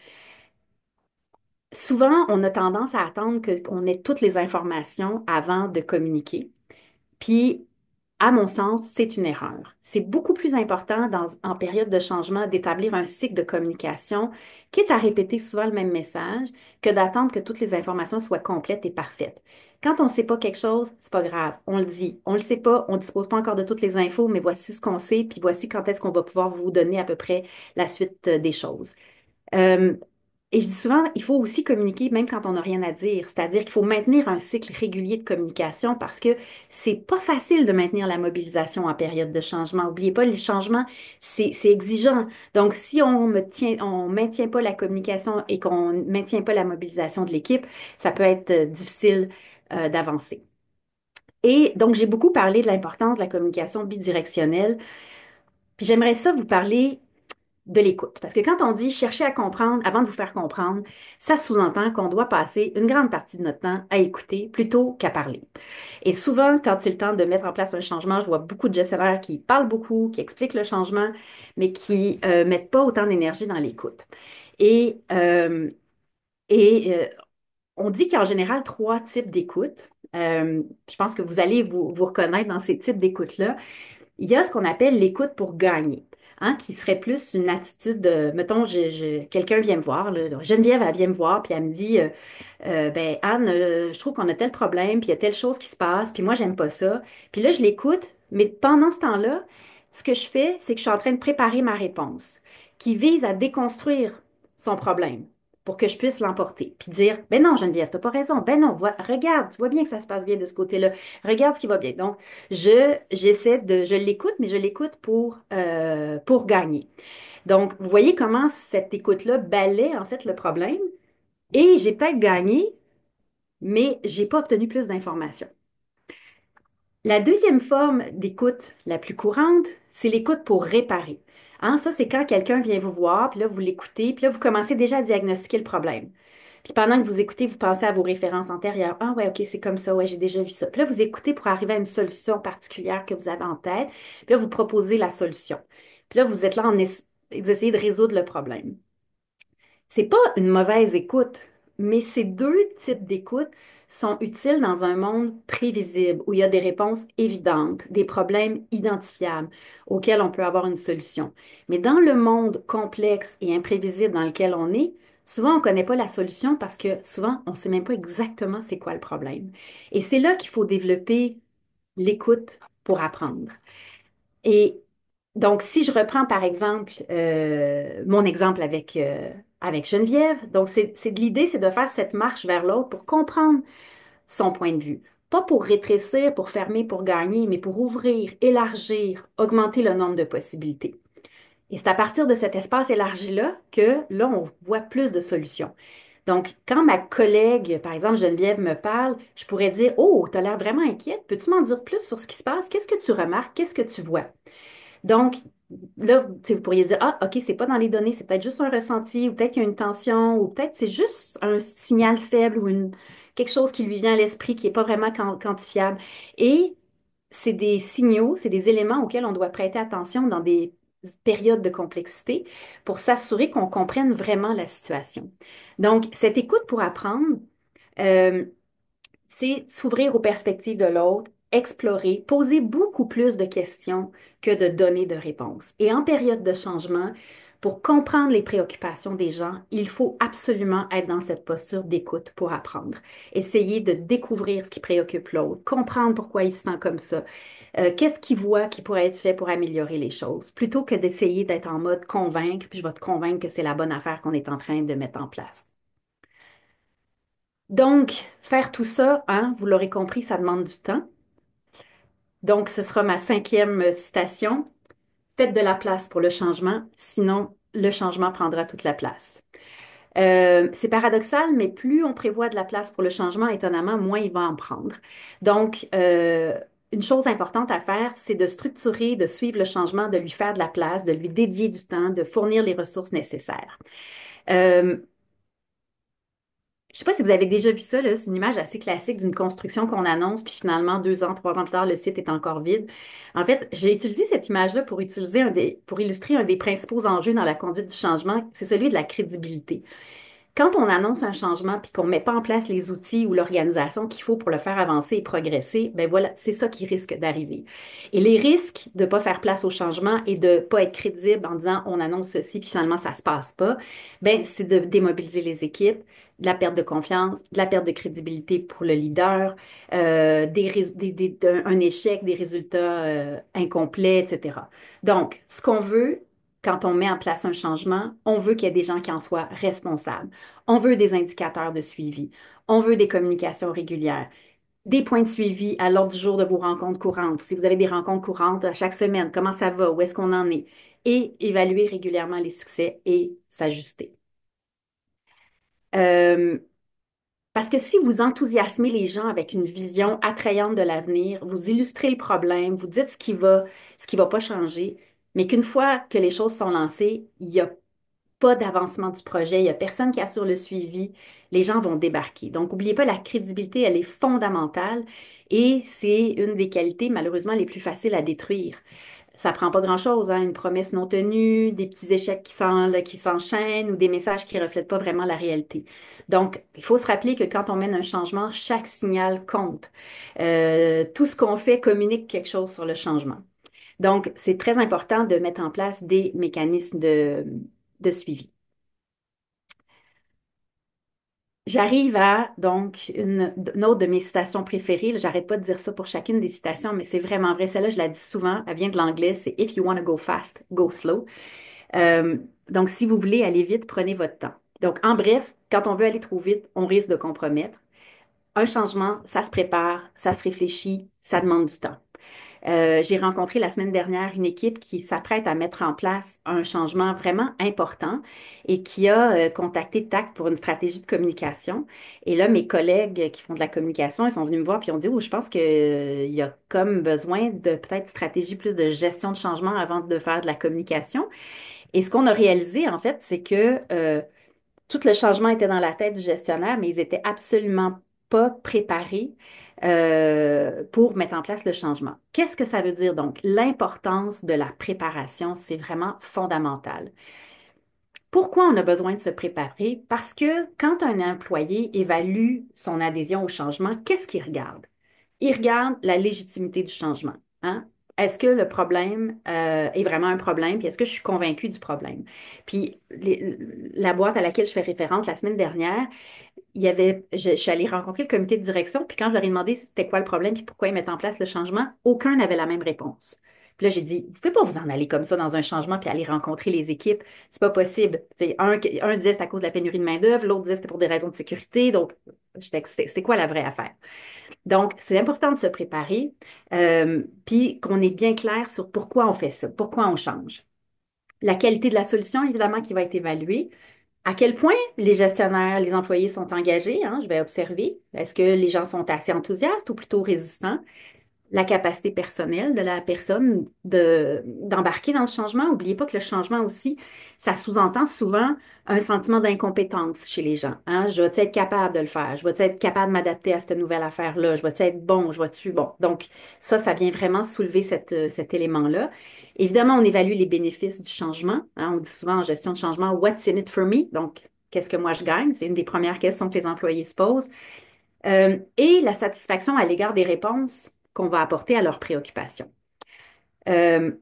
Souvent, on a tendance à attendre qu'on ait toutes les informations avant de communiquer. Puis, à mon sens, c'est une erreur. C'est beaucoup plus important en période de changement d'établir un cycle de communication, quitte à répéter souvent le même message, que d'attendre que toutes les informations soient complètes et parfaites. Quand on ne sait pas quelque chose, c'est pas grave. On le dit. On ne le sait pas, on ne dispose pas encore de toutes les infos, mais voici ce qu'on sait, puis voici quand est-ce qu'on va pouvoir vous donner à peu près la suite des choses. Euh, Et je dis souvent, il faut aussi communiquer même quand on n'a rien à dire. C'est-à-dire qu'il faut maintenir un cycle régulier de communication parce que c'est pas facile de maintenir la mobilisation en période de changement. N'oubliez pas, les changements, c'est exigeant. Donc, si on maintient pas la communication et qu'on ne maintient pas la mobilisation de l'équipe, ça peut être difficile d'avancer. Et donc, j'ai beaucoup parlé de l'importance de la communication bidirectionnelle. Puis j'aimerais ça vous parler de l'écoute. Parce que quand on dit chercher à comprendre avant de vous faire comprendre, ça sous-entend qu'on doit passer une grande partie de notre temps à écouter plutôt qu'à parler. Et souvent, quand c'est le temps de mettre en place un changement, je vois beaucoup de gestionnaires qui parlent beaucoup, qui expliquent le changement, mais qui mettent pas autant d'énergie dans l'écoute. Et, euh, et on dit qu'il y a en général trois types d'écoute. Je pense que vous allez vous reconnaître dans ces types d'écoute-là. Il y a ce qu'on appelle l'écoute pour gagner, hein, qui serait plus une attitude de, mettons, quelqu'un vient me voir, là, Geneviève, elle vient me voir, puis elle me dit, ben Anne, je trouve qu'on a tel problème, puis il y a telle chose qui se passe, puis moi, j'aime pas ça. Puis là, je l'écoute, mais pendant ce temps-là, ce que je fais, c'est que je suis en train de préparer ma réponse, qui vise à déconstruire son problème pour que je puisse l'emporter, puis dire, ben non, Geneviève, t'as pas raison, ben non, regarde, tu vois bien que ça se passe bien de ce côté-là, regarde ce qui va bien. Donc, je l'écoute, mais je l'écoute pour gagner. Donc, vous voyez comment cette écoute-là balaie en fait le problème et j'ai peut-être gagné, mais j'ai pas obtenu plus d'informations. La deuxième forme d'écoute la plus courante, c'est l'écoute pour réparer. Hein, ça, c'est quand quelqu'un vient vous voir, puis là, vous l'écoutez, puis là, vous commencez déjà à diagnostiquer le problème. Puis pendant que vous écoutez, vous pensez à vos références antérieures. Ah ouais, ok, c'est comme ça, ouais, j'ai déjà vu ça. Puis là, vous écoutez pour arriver à une solution particulière que vous avez en tête. Puis là, vous proposez la solution. Puis là, vous êtes là vous essayez de résoudre le problème. C'est pas une mauvaise écoute, mais ces deux types d'écoute sont utiles dans un monde prévisible où il y a des réponses évidentes, des problèmes identifiables auxquels on peut avoir une solution. Mais dans le monde complexe et imprévisible dans lequel on est, souvent on ne connaît pas la solution parce que souvent on ne sait même pas exactement c'est quoi le problème. Et c'est là qu'il faut développer l'écoute pour apprendre. Et donc, si je reprends par exemple mon exemple avec Geneviève, donc l'idée, c'est de faire cette marche vers l'autre pour comprendre son point de vue. Pas pour rétrécir, pour fermer, pour gagner, mais pour ouvrir, élargir, augmenter le nombre de possibilités. Et c'est à partir de cet espace élargi-là que là, on voit plus de solutions. Donc, quand ma collègue, par exemple Geneviève, me parle, je pourrais dire, oh, tu as l'air vraiment inquiète. Peux-tu m'en dire plus sur ce qui se passe? Qu'est-ce que tu remarques? Qu'est-ce que tu vois? Donc, là, tu sais, vous pourriez dire, ah, OK, c'est pas dans les données, c'est peut-être juste un ressenti, ou peut-être qu'il y a une tension, ou peut-être c'est juste un signal faible ou quelque chose qui lui vient à l'esprit qui n'est pas vraiment quantifiable. Et c'est des signaux, c'est des éléments auxquels on doit prêter attention dans des périodes de complexité pour s'assurer qu'on comprenne vraiment la situation. Donc, cette écoute pour apprendre, euh, c'est s'ouvrir aux perspectives de l'autre, explorer, poser beaucoup plus de questions que de donner de réponses. Et en période de changement, pour comprendre les préoccupations des gens, il faut absolument être dans cette posture d'écoute pour apprendre. Essayer de découvrir ce qui préoccupe l'autre, comprendre pourquoi il se sent comme ça, qu'est-ce qu'il voit qui pourrait être fait pour améliorer les choses, plutôt que d'essayer d'être en mode convaincre, puis je vais te convaincre que c'est la bonne affaire qu'on est en train de mettre en place. Donc, faire tout ça, hein, vous l'aurez compris, ça demande du temps. Donc, ce sera ma cinquième citation. Faites de la place pour le changement, sinon le changement prendra toute la place. C'est paradoxal, mais plus on prévoit de la place pour le changement, étonnamment, moins il va en prendre. Donc, une chose importante à faire, c'est de structurer, de suivre le changement, de lui faire de la place, de lui dédier du temps, de fournir les ressources nécessaires. Euh, Je ne sais pas si vous avez déjà vu ça, là, c'est une image assez classique d'une construction qu'on annonce, puis finalement, 2 ans, 3 ans plus tard, le site est encore vide. En fait, j'ai utilisé cette image-là pour illustrer un des principaux enjeux dans la conduite du changement, c'est celui de la crédibilité. Quand on annonce un changement puis qu'on ne met pas en place les outils ou l'organisation qu'il faut pour le faire avancer et progresser, ben voilà, c'est ça qui risque d'arriver. Et les risques de ne pas faire place au changement et de ne pas être crédible en disant on annonce ceci puis finalement ça ne se passe pas, ben c'est de démobiliser les équipes, de la perte de confiance, de la perte de crédibilité pour le leader, un échec, des résultats incomplets, etc. Donc, ce qu'on veut, quand on met en place un changement, on veut qu'il y ait des gens qui en soient responsables. On veut des indicateurs de suivi. On veut des communications régulières, des points de suivi à l'ordre du jour de vos rencontres courantes. Si vous avez des rencontres courantes à chaque semaine, comment ça va? Où est-ce qu'on en est? Et évaluer régulièrement les succès et s'ajuster. Euh, Parce que si vous enthousiasmez les gens avec une vision attrayante de l'avenir, vous illustrez le problème, vous dites ce qui va pas changer, mais qu'une fois que les choses sont lancées, il n'y a pas d'avancement du projet, il n'y a personne qui assure le suivi, les gens vont débarquer. Donc, n'oubliez pas, la crédibilité, elle est fondamentale et c'est une des qualités, malheureusement, les plus faciles à détruire. Ça prend pas grand-chose, hein, une promesse non tenue, des petits échecs qui s'enchaînent ou des messages qui reflètent pas vraiment la réalité. Donc, il faut se rappeler que quand on mène un changement, chaque signal compte. Tout ce qu'on fait communique quelque chose sur le changement. Donc, c'est très important de mettre en place des mécanismes de suivi. J'arrive à, donc, une autre de mes citations préférées. Là, j'arrête pas de dire ça pour chacune des citations, mais c'est vraiment vrai. Celle-là, je la dis souvent. Elle vient de l'anglais. C'est If you want to go fast, go slow. Euh, donc, si vous voulez aller vite, prenez votre temps. Donc, en bref, quand on veut aller trop vite, on risque de compromettre. Un changement, ça se prépare, ça se réfléchit, ça demande du temps. J'ai rencontré la semaine dernière une équipe qui s'apprête à mettre en place un changement vraiment important et qui a contacté TAC pour une stratégie de communication. Et là, mes collègues qui font de la communication, ils sont venus me voir puis ils ont dit, oh, je pense qu'il y a comme besoin de peut-être stratégie plus de gestion de changement avant de faire de la communication. Et ce qu'on a réalisé, en fait, c'est que tout le changement était dans la tête du gestionnaire, mais ils étaient absolument pas préparés pour mettre en place le changement. Qu'est-ce que ça veut dire donc? L'importance de la préparation, c'est vraiment fondamental. Pourquoi on a besoin de se préparer? Parce que quand un employé évalue son adhésion au changement, qu'est-ce qu'il regarde? Il regarde la légitimité du changement. Hein? Est-ce que le problème est vraiment un problème? Puis est-ce que je suis convaincue du problème? Puis la boîte à laquelle je fais référence la semaine dernière, je suis allée rencontrer le comité de direction, puis quand je leur ai demandé c'était quoi le problème, puis pourquoi ils mettent en place le changement, aucun n'avait la même réponse. Puis là, j'ai dit, vous ne pouvez pas vous en aller comme ça dans un changement puis aller rencontrer les équipes. C'est pas possible. Un disait c'est à cause de la pénurie de main-d'œuvre, l'autre disait c'était pour des raisons de sécurité. Donc, c'est quoi la vraie affaire? Donc, c'est important de se préparer, puis qu'on est bien clair sur pourquoi on fait ça, pourquoi on change. La qualité de la solution, évidemment, qui va être évaluée. À quel point les gestionnaires, les employés sont engagés, hein, je vais observer. Est-ce que les gens sont assez enthousiastes ou plutôt résistants? La capacité personnelle de la personne d'embarquer dans le changement. N'oubliez pas que le changement aussi, ça sous-entend souvent un sentiment d'incompétence chez les gens. Hein. Je vais être capable de le faire? Je vais être capable de m'adapter à cette nouvelle affaire-là? Je vais être bon? Je vais-tu bon? Donc, ça vient vraiment soulever cet élément-là. Évidemment, on évalue les bénéfices du changement. Hein. On dit souvent en gestion de changement, What's in it for me? Donc, qu'est-ce que moi je gagne? C'est une des premières questions que les employés se posent. Et la satisfaction à l'égard des réponses qu'on va apporter à leurs préoccupations. Euh,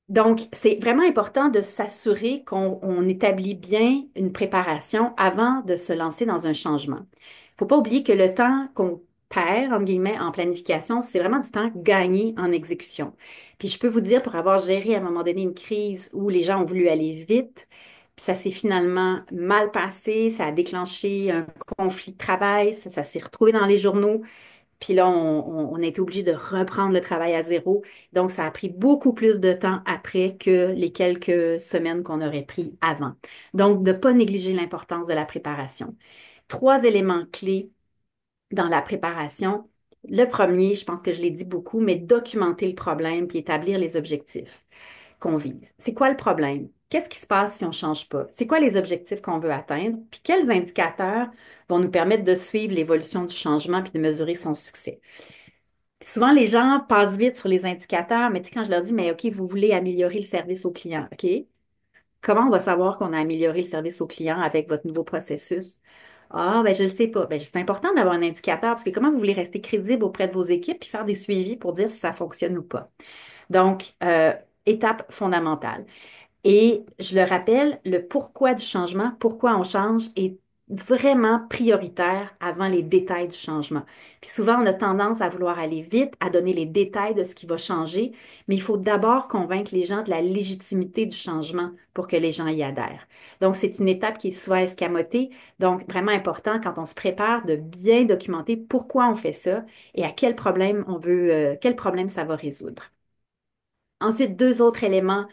donc, c'est vraiment important de s'assurer qu'on établit bien une préparation avant de se lancer dans un changement. Il ne faut pas oublier que le temps qu'on perd, entre guillemets, en planification, c'est vraiment du temps gagné en exécution. Puis je peux vous dire, pour avoir géré à un moment donné une crise où les gens ont voulu aller vite, puis ça s'est finalement mal passé, ça a déclenché un conflit de travail, ça s'est retrouvé dans les journaux. Puis là, on a été obligé de reprendre le travail à zéro. Donc, ça a pris beaucoup plus de temps après que les quelques semaines qu'on aurait pris avant. Donc, de ne pas négliger l'importance de la préparation. Trois éléments clés dans la préparation. Le premier, je pense que je l'ai dit beaucoup, mais documenter le problème puis établir les objectifs qu'on vise. C'est quoi le problème? Qu'est-ce qui se passe si on ne change pas? C'est quoi les objectifs qu'on veut atteindre? Puis quels indicateurs vont nous permettre de suivre l'évolution du changement puis de mesurer son succès? Puis souvent, les gens passent vite sur les indicateurs, mais tu sais, quand je leur dis, mais OK, vous voulez améliorer le service au client, OK? Comment on va savoir qu'on a amélioré le service au client avec votre nouveau processus? Ah, ben je ne le sais pas. Ben, c'est important d'avoir un indicateur parce que comment vous voulez rester crédible auprès de vos équipes puis faire des suivis pour dire si ça fonctionne ou pas. Donc, étape fondamentale. Et je le rappelle, le pourquoi du changement, pourquoi on change est vraiment prioritaire avant les détails du changement. Puis souvent, on a tendance à vouloir aller vite, à donner les détails de ce qui va changer, mais il faut d'abord convaincre les gens de la légitimité du changement pour que les gens y adhèrent. Donc, c'est une étape qui est souvent escamotée. Donc, vraiment important quand on se prépare de bien documenter pourquoi on fait ça et à quel problème on veut, quel problème ça va résoudre. Ensuite, deux autres éléments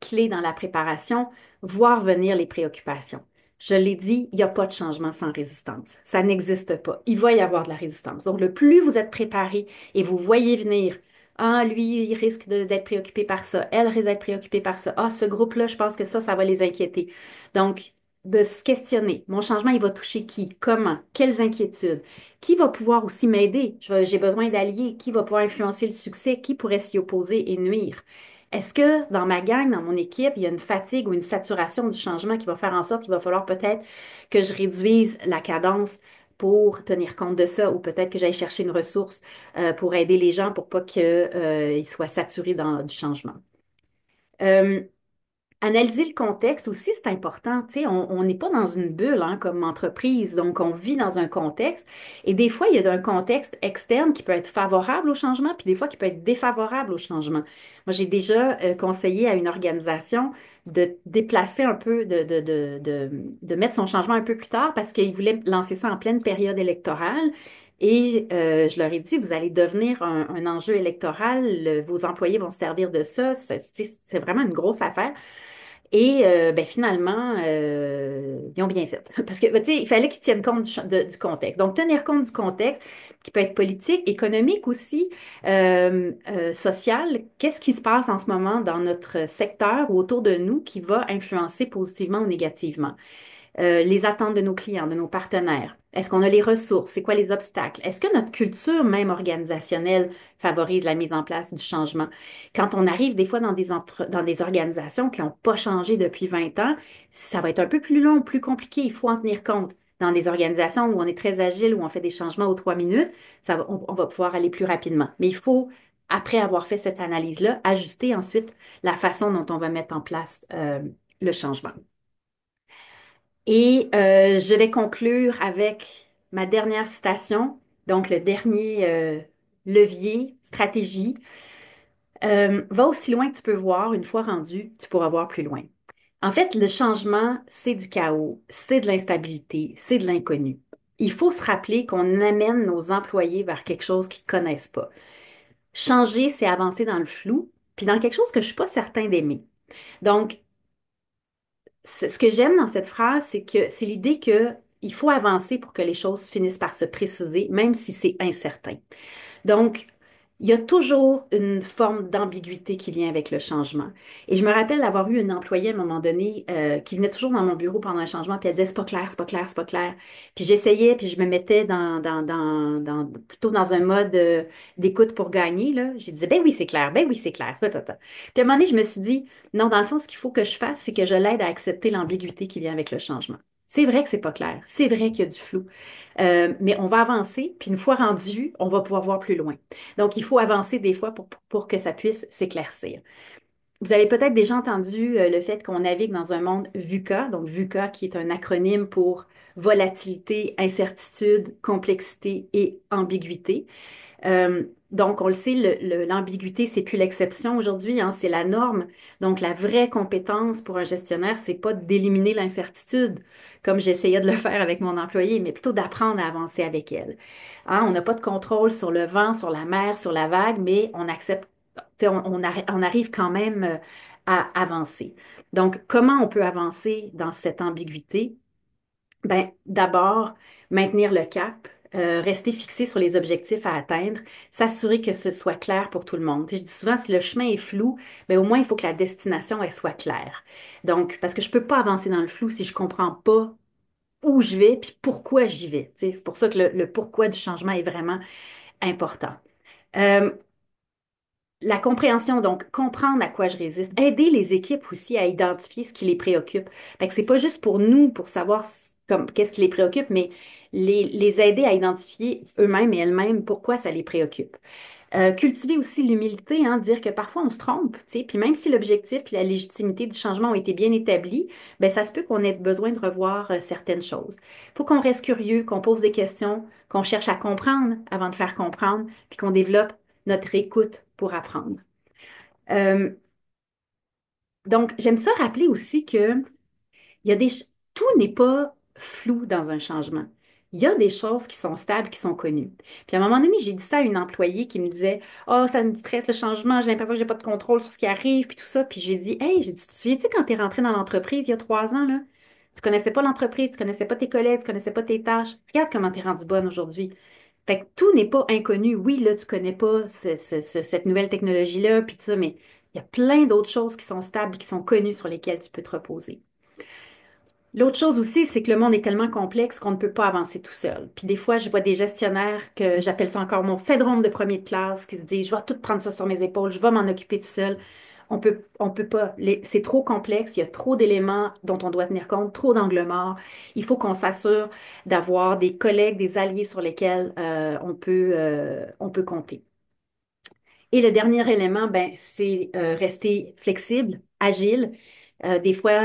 clés dans la préparation, voir venir les préoccupations. Je l'ai dit, il n'y a pas de changement sans résistance. Ça n'existe pas. Il va y avoir de la résistance. Donc, le plus vous êtes préparé et vous voyez venir, ah, lui, il risque d'être préoccupé par ça, elle risque d'être préoccupée par ça, ah, ce groupe-là, je pense que ça va les inquiéter. Donc, de se questionner, mon changement, il va toucher qui, comment, quelles inquiétudes, qui va pouvoir aussi m'aider, j'ai besoin d'alliés, qui va pouvoir influencer le succès, qui pourrait s'y opposer et nuire. Est-ce que dans ma gang, dans mon équipe, il y a une fatigue ou une saturation du changement qui va faire en sorte qu'il va falloir peut-être que je réduise la cadence pour tenir compte de ça ou peut-être que j'aille chercher une ressource pour aider les gens pour pas qu'ils soient saturés du changement. Euh, Analyser le contexte aussi, c'est important. Tu sais, on n'est pas dans une bulle hein, comme entreprise, donc on vit dans un contexte. Et des fois, il y a un contexte externe qui peut être favorable au changement, puis des fois qui peut être défavorable au changement. Moi, j'ai déjà conseillé à une organisation de déplacer un peu, de mettre son changement un peu plus tard parce qu'ils voulaient lancer ça en pleine période électorale. Et je leur ai dit, vous allez devenir un enjeu électoral, vos employés vont se servir de ça, c'est vraiment une grosse affaire. Et ben, finalement, ils ont bien fait. Parce que, ben, tu sais, il fallait qu'ils tiennent compte du contexte. Donc, tenir compte du contexte, qui peut être politique, économique aussi, social. Qu'est-ce qui se passe en ce moment dans notre secteur ou autour de nous qui va influencer positivement ou négativement? Les attentes de nos clients, de nos partenaires. Est-ce qu'on a les ressources? C'est quoi les obstacles? Est-ce que notre culture même organisationnelle favorise la mise en place du changement? Quand on arrive des fois dans des organisations qui n'ont pas changé depuis 20 ans, ça va être un peu plus long, plus compliqué. Il faut en tenir compte. Dans des organisations où on est très agile, où on fait des changements aux 3 minutes, on va pouvoir aller plus rapidement. Mais il faut, après avoir fait cette analyse-là, ajuster ensuite la façon dont on va mettre en place le changement. Et je vais conclure avec ma dernière citation, donc le dernier levier, stratégie. Va aussi loin que tu peux voir, une fois rendu, tu pourras voir plus loin. En fait, le changement, c'est du chaos, c'est de l'instabilité, c'est de l'inconnu. Il faut se rappeler qu'on amène nos employés vers quelque chose qu'ils ne connaissent pas. Changer, c'est avancer dans le flou, puis dans quelque chose que je ne suis pas certain d'aimer. Donc, ce que j'aime dans cette phrase, c'est que c'est l'idée que il faut avancer pour que les choses finissent par se préciser, même si c'est incertain. Donc, il y a toujours une forme d'ambiguïté qui vient avec le changement. Et je me rappelle d'avoir eu une employée à un moment donné qui venait toujours dans mon bureau pendant un changement, puis elle disait, c'est pas clair, c'est pas clair, c'est pas clair. Puis j'essayais, puis je me mettais plutôt dans un mode d'écoute pour gagner, là. Je disais, ben oui, c'est clair, ben oui, c'est clair, c'est pas, ta. Puis à un moment donné, je me suis dit, non, dans le fond, ce qu'il faut que je fasse, c'est que je l'aide à accepter l'ambiguïté qui vient avec le changement. C'est vrai que c'est pas clair, c'est vrai qu'il y a du flou. Mais on va avancer, puis une fois rendu, on va pouvoir voir plus loin. Donc, il faut avancer des fois pour que ça puisse s'éclaircir. Vous avez peut-être déjà entendu le fait qu'on navigue dans un monde VUCA, donc VUCA qui est un acronyme pour volatilité, incertitude, complexité et ambiguïté. Donc, on le sait, l'ambiguïté, c'est plus l'exception aujourd'hui, hein, c'est la norme. Donc, la vraie compétence pour un gestionnaire, c'est pas d'éliminer l'incertitude, comme j'essayais de le faire avec mon employé, mais plutôt d'apprendre à avancer avec elle. Hein, on n'a pas de contrôle sur le vent, sur la mer, sur la vague, mais on accepte, tu sais, on arrive quand même à avancer. Donc, comment on peut avancer dans cette ambiguïté? Ben, d'abord, maintenir le cap, rester fixé sur les objectifs à atteindre, s'assurer que ce soit clair pour tout le monde. Tu sais, je dis souvent, si le chemin est flou, ben, au moins, il faut que la destination, elle soit claire. Donc, parce que je ne peux pas avancer dans le flou si je ne comprends pas où je vais puis pourquoi j'y vais. Tu sais, c'est pour ça que le pourquoi du changement est vraiment important. Euh, la compréhension, donc comprendre à quoi je résiste, aider les équipes aussi à identifier ce qui les préoccupe. Fait que c'est pas juste pour nous, pour savoir comme qu'est-ce qui les préoccupe, mais les aider à identifier eux-mêmes et elles-mêmes pourquoi ça les préoccupe. Cultiver aussi l'humilité, hein, dire que parfois on se trompe, tu sais, puis même si l'objectif et la légitimité du changement ont été bien établis, ben ça se peut qu'on ait besoin de revoir certaines choses. Il faut qu'on reste curieux, qu'on pose des questions, qu'on cherche à comprendre avant de faire comprendre, puis qu'on développe notre écoute pour apprendre. Euh, donc, j'aime ça rappeler aussi que il y a tout n'est pas flou dans un changement. Il y a des choses qui sont stables, qui sont connues. Puis à un moment donné, j'ai dit ça à une employée qui me disait, oh, ça me stresse le changement, j'ai l'impression que j'ai pas de contrôle sur ce qui arrive, puis tout ça. Puis j'ai dit, hey, j'ai dit, tu te souviens-tu quand tu es rentré dans l'entreprise il y a 3 ans, là? Tu connaissais pas l'entreprise, tu connaissais pas tes collègues, tu connaissais pas tes tâches. Regarde comment tu es rendu bonne aujourd'hui. Fait que tout n'est pas inconnu. Oui, là, tu connais pas cette nouvelle technologie-là, puis tout ça, mais il y a plein d'autres choses qui sont stables, qui sont connues sur lesquelles tu peux te reposer. L'autre chose aussi, c'est que le monde est tellement complexe qu'on ne peut pas avancer tout seul. Puis des fois, je vois des gestionnaires que j'appelle ça encore mon syndrome de premier de classe qui se disent, je vais tout prendre ça sur mes épaules, je vais m'en occuper tout seul. On peut pas. C'est trop complexe, il y a trop d'éléments dont on doit tenir compte, trop d'angles morts. Il faut qu'on s'assure d'avoir des collègues, des alliés sur lesquels on peut compter. Et le dernier élément, ben, c'est rester flexible, agile. Des fois,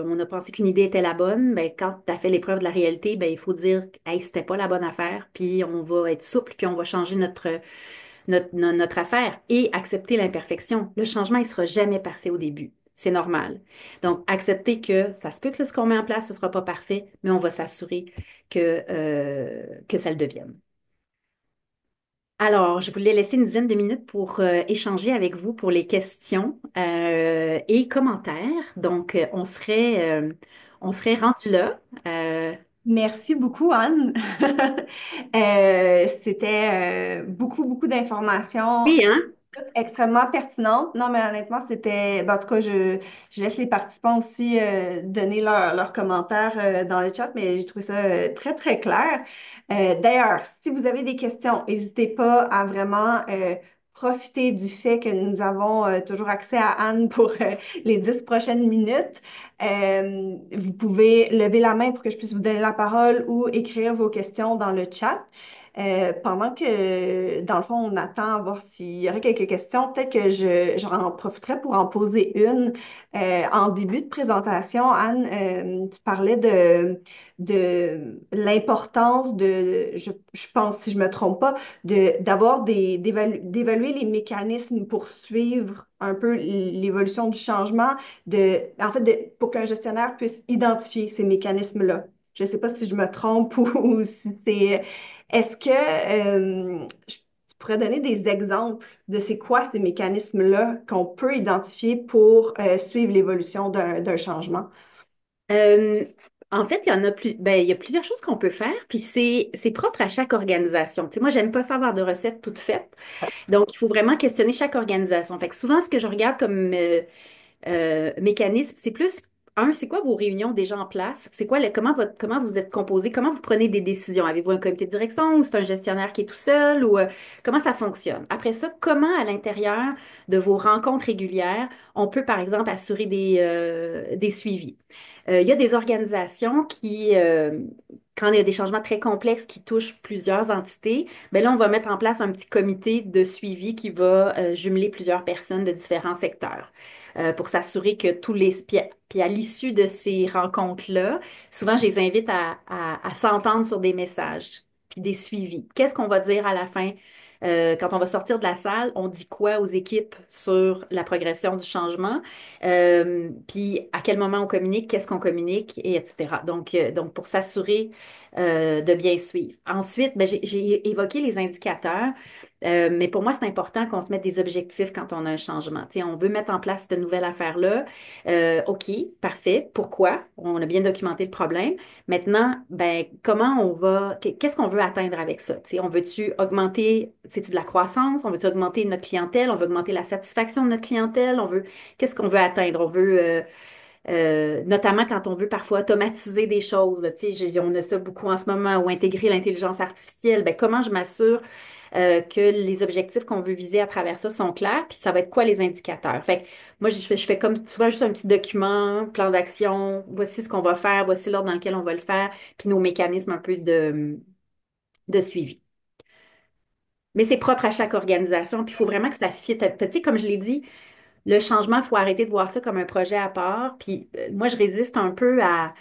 on a pensé qu'une idée était la bonne. Ben, quand tu as fait l'épreuve de la réalité, ben, il faut dire hey, c'était pas la bonne affaire, puis on va être souple, puis on va changer notre affaire et accepter l'imperfection. Le changement, il sera jamais parfait au début. C'est normal. Donc, accepter que ça se peut que ce qu'on met en place, ce ne sera pas parfait, mais on va s'assurer que ça le devienne. Alors, je voulais laisser une dizaine de minutes pour échanger avec vous pour les questions et commentaires. Donc, on serait rendu là. Merci beaucoup, Anne. C'était beaucoup, beaucoup d'informations Oui, hein? toutes extrêmement pertinentes. Non, mais honnêtement, c'était... ben, en tout cas, je laisse les participants aussi donner leurs commentaires dans le chat, mais j'ai trouvé ça très, très clair. D'ailleurs, si vous avez des questions, n'hésitez pas à vraiment profiter du fait que nous avons toujours accès à Anne pour les 10 prochaines minutes. Vous pouvez lever la main pour que je puisse vous donner la parole ou écrire vos questions dans le chat. Pendant que, dans le fond, on attend à voir s'il y aurait quelques questions, peut-être que j'en profiterai pour en poser une. En début de présentation, Anne, tu parlais de l'importance je pense, si je me trompe pas, d'évaluer les mécanismes pour suivre un peu l'évolution du changement, pour qu'un gestionnaire puisse identifier ces mécanismes-là. Je ne sais pas si je me trompe ou si c'est... Est-ce que tu pourrais donner des exemples de c'est quoi ces mécanismes-là qu'on peut identifier pour suivre l'évolution d'un changement? Euh, En fait, il y en a plus, ben, il y a plusieurs choses qu'on peut faire, puis c'est propre à chaque organisation. Tu sais, moi, j'aime pas savoir de recettes toutes faites, donc il faut vraiment questionner chaque organisation. Fait que souvent, ce que je regarde comme mécanisme, c'est plus, c'est quoi vos réunions déjà en place? C'est quoi comment vous êtes composé? Comment vous prenez des décisions? Avez-vous un comité de direction ou c'est un gestionnaire qui est tout seul ou comment ça fonctionne? Après ça, comment à l'intérieur de vos rencontres régulières, on peut par exemple assurer des suivis? Il y a des organisations quand il y a des changements très complexes qui touchent plusieurs entités, ben là, on va mettre en place un petit comité de suivi qui va jumeler plusieurs personnes de différents secteurs pour s'assurer que puis à l'issue de ces rencontres-là, souvent, je les invite à s'entendre sur des messages, puis des suivis. Qu'est-ce qu'on va dire à la fin? Quand on va sortir de la salle, on dit quoi aux équipes sur la progression du changement? Puis à quel moment on communique, qu'est-ce qu'on communique, et etc. Donc pour s'assurer de bien suivre. Ensuite, ben, j'ai évoqué les indicateurs. Mais pour moi, c'est important qu'on se mette des objectifs quand on a un changement. Tu sais, on veut mettre en place cette nouvelle affaire-là. OK, parfait. Pourquoi? On a bien documenté le problème. Maintenant, ben, qu'est-ce qu'on veut atteindre avec ça? Tu sais, on veut-tu augmenter, c'est-tu de la croissance? On veut-tu augmenter notre clientèle? On veut augmenter la satisfaction de notre clientèle? Qu'est-ce qu'on veut atteindre? Notamment quand on veut parfois automatiser des choses, là, tu sais, on a ça beaucoup en ce moment, ou intégrer l'intelligence artificielle. Ben, comment je m'assure que les objectifs qu'on veut viser à travers ça sont clairs, puis ça va être quoi les indicateurs? Fait que moi, je fais comme souvent juste un petit document, plan d'action, voici ce qu'on va faire, voici l'ordre dans lequel on va le faire, puis nos mécanismes un peu de suivi. Mais c'est propre à chaque organisation, puis il faut vraiment que ça fitte. Tu sais, comme je l'ai dit, le changement, il faut arrêter de voir ça comme un projet à part. Puis moi, je résiste un peu à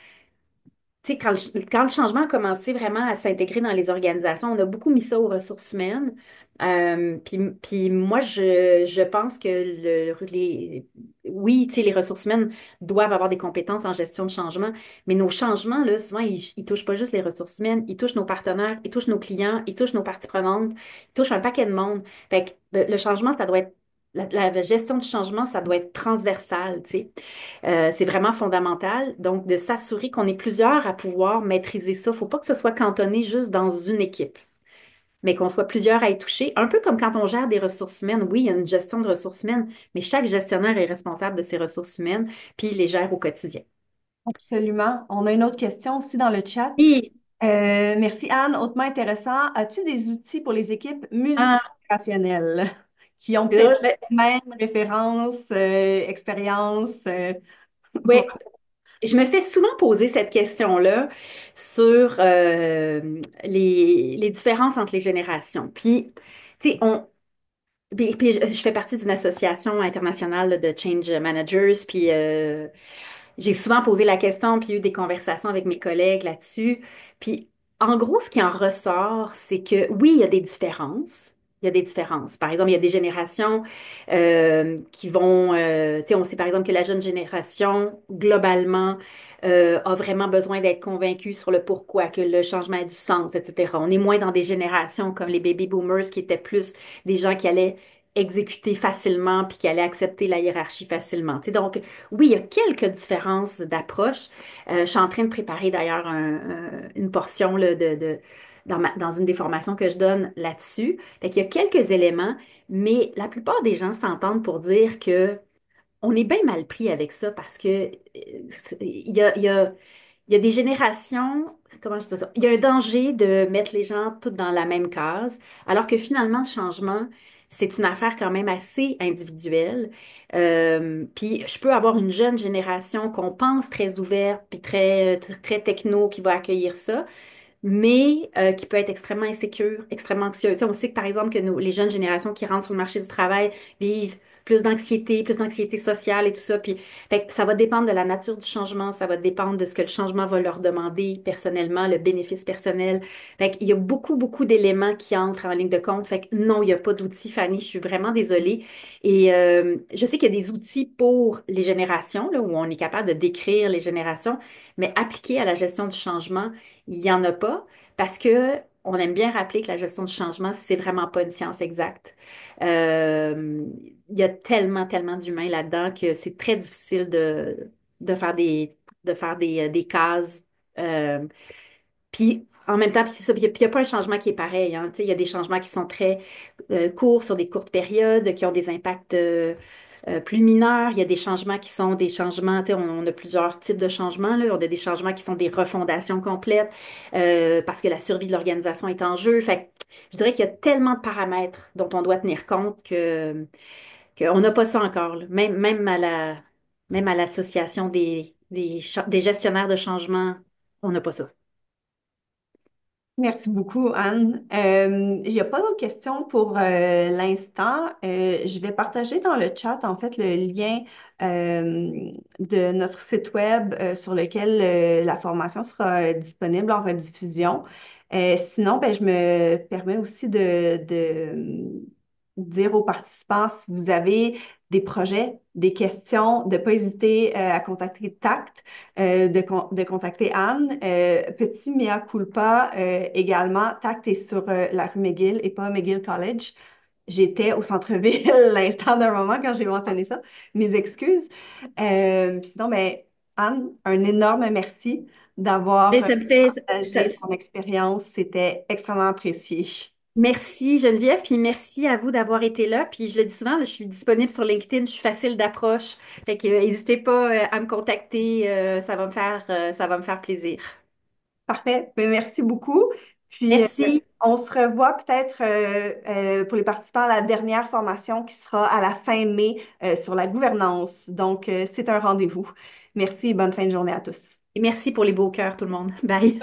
tu sais, quand le changement a commencé vraiment à s'intégrer dans les organisations, on a beaucoup mis ça aux ressources humaines. Puis moi, je pense que oui, tu sais, les ressources humaines doivent avoir des compétences en gestion de changement, mais nos changements, là, souvent, ils touchent pas juste les ressources humaines, ils touchent nos partenaires, ils touchent nos clients, ils touchent nos parties prenantes, ils touchent un paquet de monde. Fait que le changement, ça doit être, la gestion du changement, ça doit être transversal, tu sais. C'est vraiment fondamental. Donc, de s'assurer qu'on est plusieurs à pouvoir maîtriser ça. Il ne faut pas que ce soit cantonné juste dans une équipe, mais qu'on soit plusieurs à y toucher. Un peu comme quand on gère des ressources humaines. Oui, il y a une gestion de ressources humaines, mais chaque gestionnaire est responsable de ses ressources humaines, puis il les gère au quotidien. Absolument. On a une autre question aussi dans le chat. Et, Merci Anne, hautement intéressant. As-tu des outils pour les équipes ah, multigénérationnelles qui ont peut-être là, même référence, expérience? ouais, je me fais souvent poser cette question-là sur les différences entre les générations. Puis, tu sais, puis je fais partie d'une association internationale là, de change managers, puis j'ai souvent posé la question, puis eu des conversations avec mes collègues là-dessus. Puis en gros, ce qui en ressort, c'est que oui, il y a des différences. Il y a des différences. Par exemple, il y a des générations qui vont, tu sais, on sait par exemple que la jeune génération, globalement, a vraiment besoin d'être convaincue sur le pourquoi, que le changement a du sens, etc. On est moins dans des générations comme les baby boomers qui étaient plus des gens qui allaient exécuter facilement puis qui allaient accepter la hiérarchie facilement. Tu sais, donc, oui, il y a quelques différences d'approche. Je suis en train de préparer d'ailleurs une portion là, dans une des formations que je donne là-dessus. Fait qu'il y a quelques éléments, mais la plupart des gens s'entendent pour dire que on est bien mal pris avec ça parce que il y a des générations, comment je dis ça? Il y a un danger de mettre les gens toutes dans la même case, alors que finalement, le changement, c'est une affaire quand même assez individuelle. Puis je peux avoir une jeune génération qu'on pense très ouverte, puis très techno, qui va accueillir ça, mais qui peut être extrêmement insécure, extrêmement anxieuse. Ça, on sait que, par exemple, que les jeunes générations qui rentrent sur le marché du travail vivent plus d'anxiété sociale et tout ça. Puis, fait que ça va dépendre de la nature du changement, ça va dépendre de ce que le changement va leur demander personnellement, le bénéfice personnel. Fait qu'il y a beaucoup, beaucoup d'éléments qui entrent en ligne de compte. Fait que non, il n'y a pas d'outils, Fanny, je suis vraiment désolée. Et je sais qu'il y a des outils pour les générations, là, où on est capable de décrire les générations, mais appliqués à la gestion du changement, il n'y en a pas parce que on aime bien rappeler que la gestion du changement, c'est vraiment pas une science exacte. Euh, il y a tellement, tellement d'humains là-dedans que c'est très difficile de faire des cases. Euh, Puis en même temps, puis c'est ça, puis il y a pas un changement qui est pareil, hein. Tu sais, il y a des changements qui sont très courts sur des courtes périodes, qui ont des impacts plus mineurs. Il y a des changements qui sont des changements, tu sais, on a plusieurs types de changements, là. On a des changements qui sont des refondations complètes parce que la survie de l'organisation est en jeu. Fait que je dirais qu'il y a tellement de paramètres dont on doit tenir compte que qu'on n'a pas ça encore, là. Même à l'association des gestionnaires de changement, on n'a pas ça. Merci beaucoup, Anne. Il n'y a pas d'autres questions pour l'instant. Je vais partager dans le chat, en fait, le lien de notre site web sur lequel la formation sera disponible en rediffusion. Sinon, ben, je me permets aussi de dire aux participants, si vous avez des projets, des questions, de ne pas hésiter à contacter TACT de contacter Anne. Petit mea culpa également, TACT est sur la rue McGill et pas McGill College. J'étais au centre-ville l'instant d'un moment quand j'ai mentionné ça. Mes excuses. Puis sinon, ben, Anne, un énorme merci d'avoir Mais ça me fait, partagé ton expérience. C'était extrêmement apprécié. merci Geneviève, puis merci à vous d'avoir été là. Puis je le dis souvent, là, je suis disponible sur LinkedIn, je suis facile d'approche. Fait que n'hésitez pas à me contacter, ça va me faire plaisir. Parfait. Ben, merci beaucoup. Puis, Merci. on se revoit peut-être pour les participants à la dernière formation qui sera à la fin mai sur la gouvernance. Donc, c'est un rendez-vous. Merci et bonne fin de journée à tous. Et merci pour les beaux cœurs, tout le monde. Bye.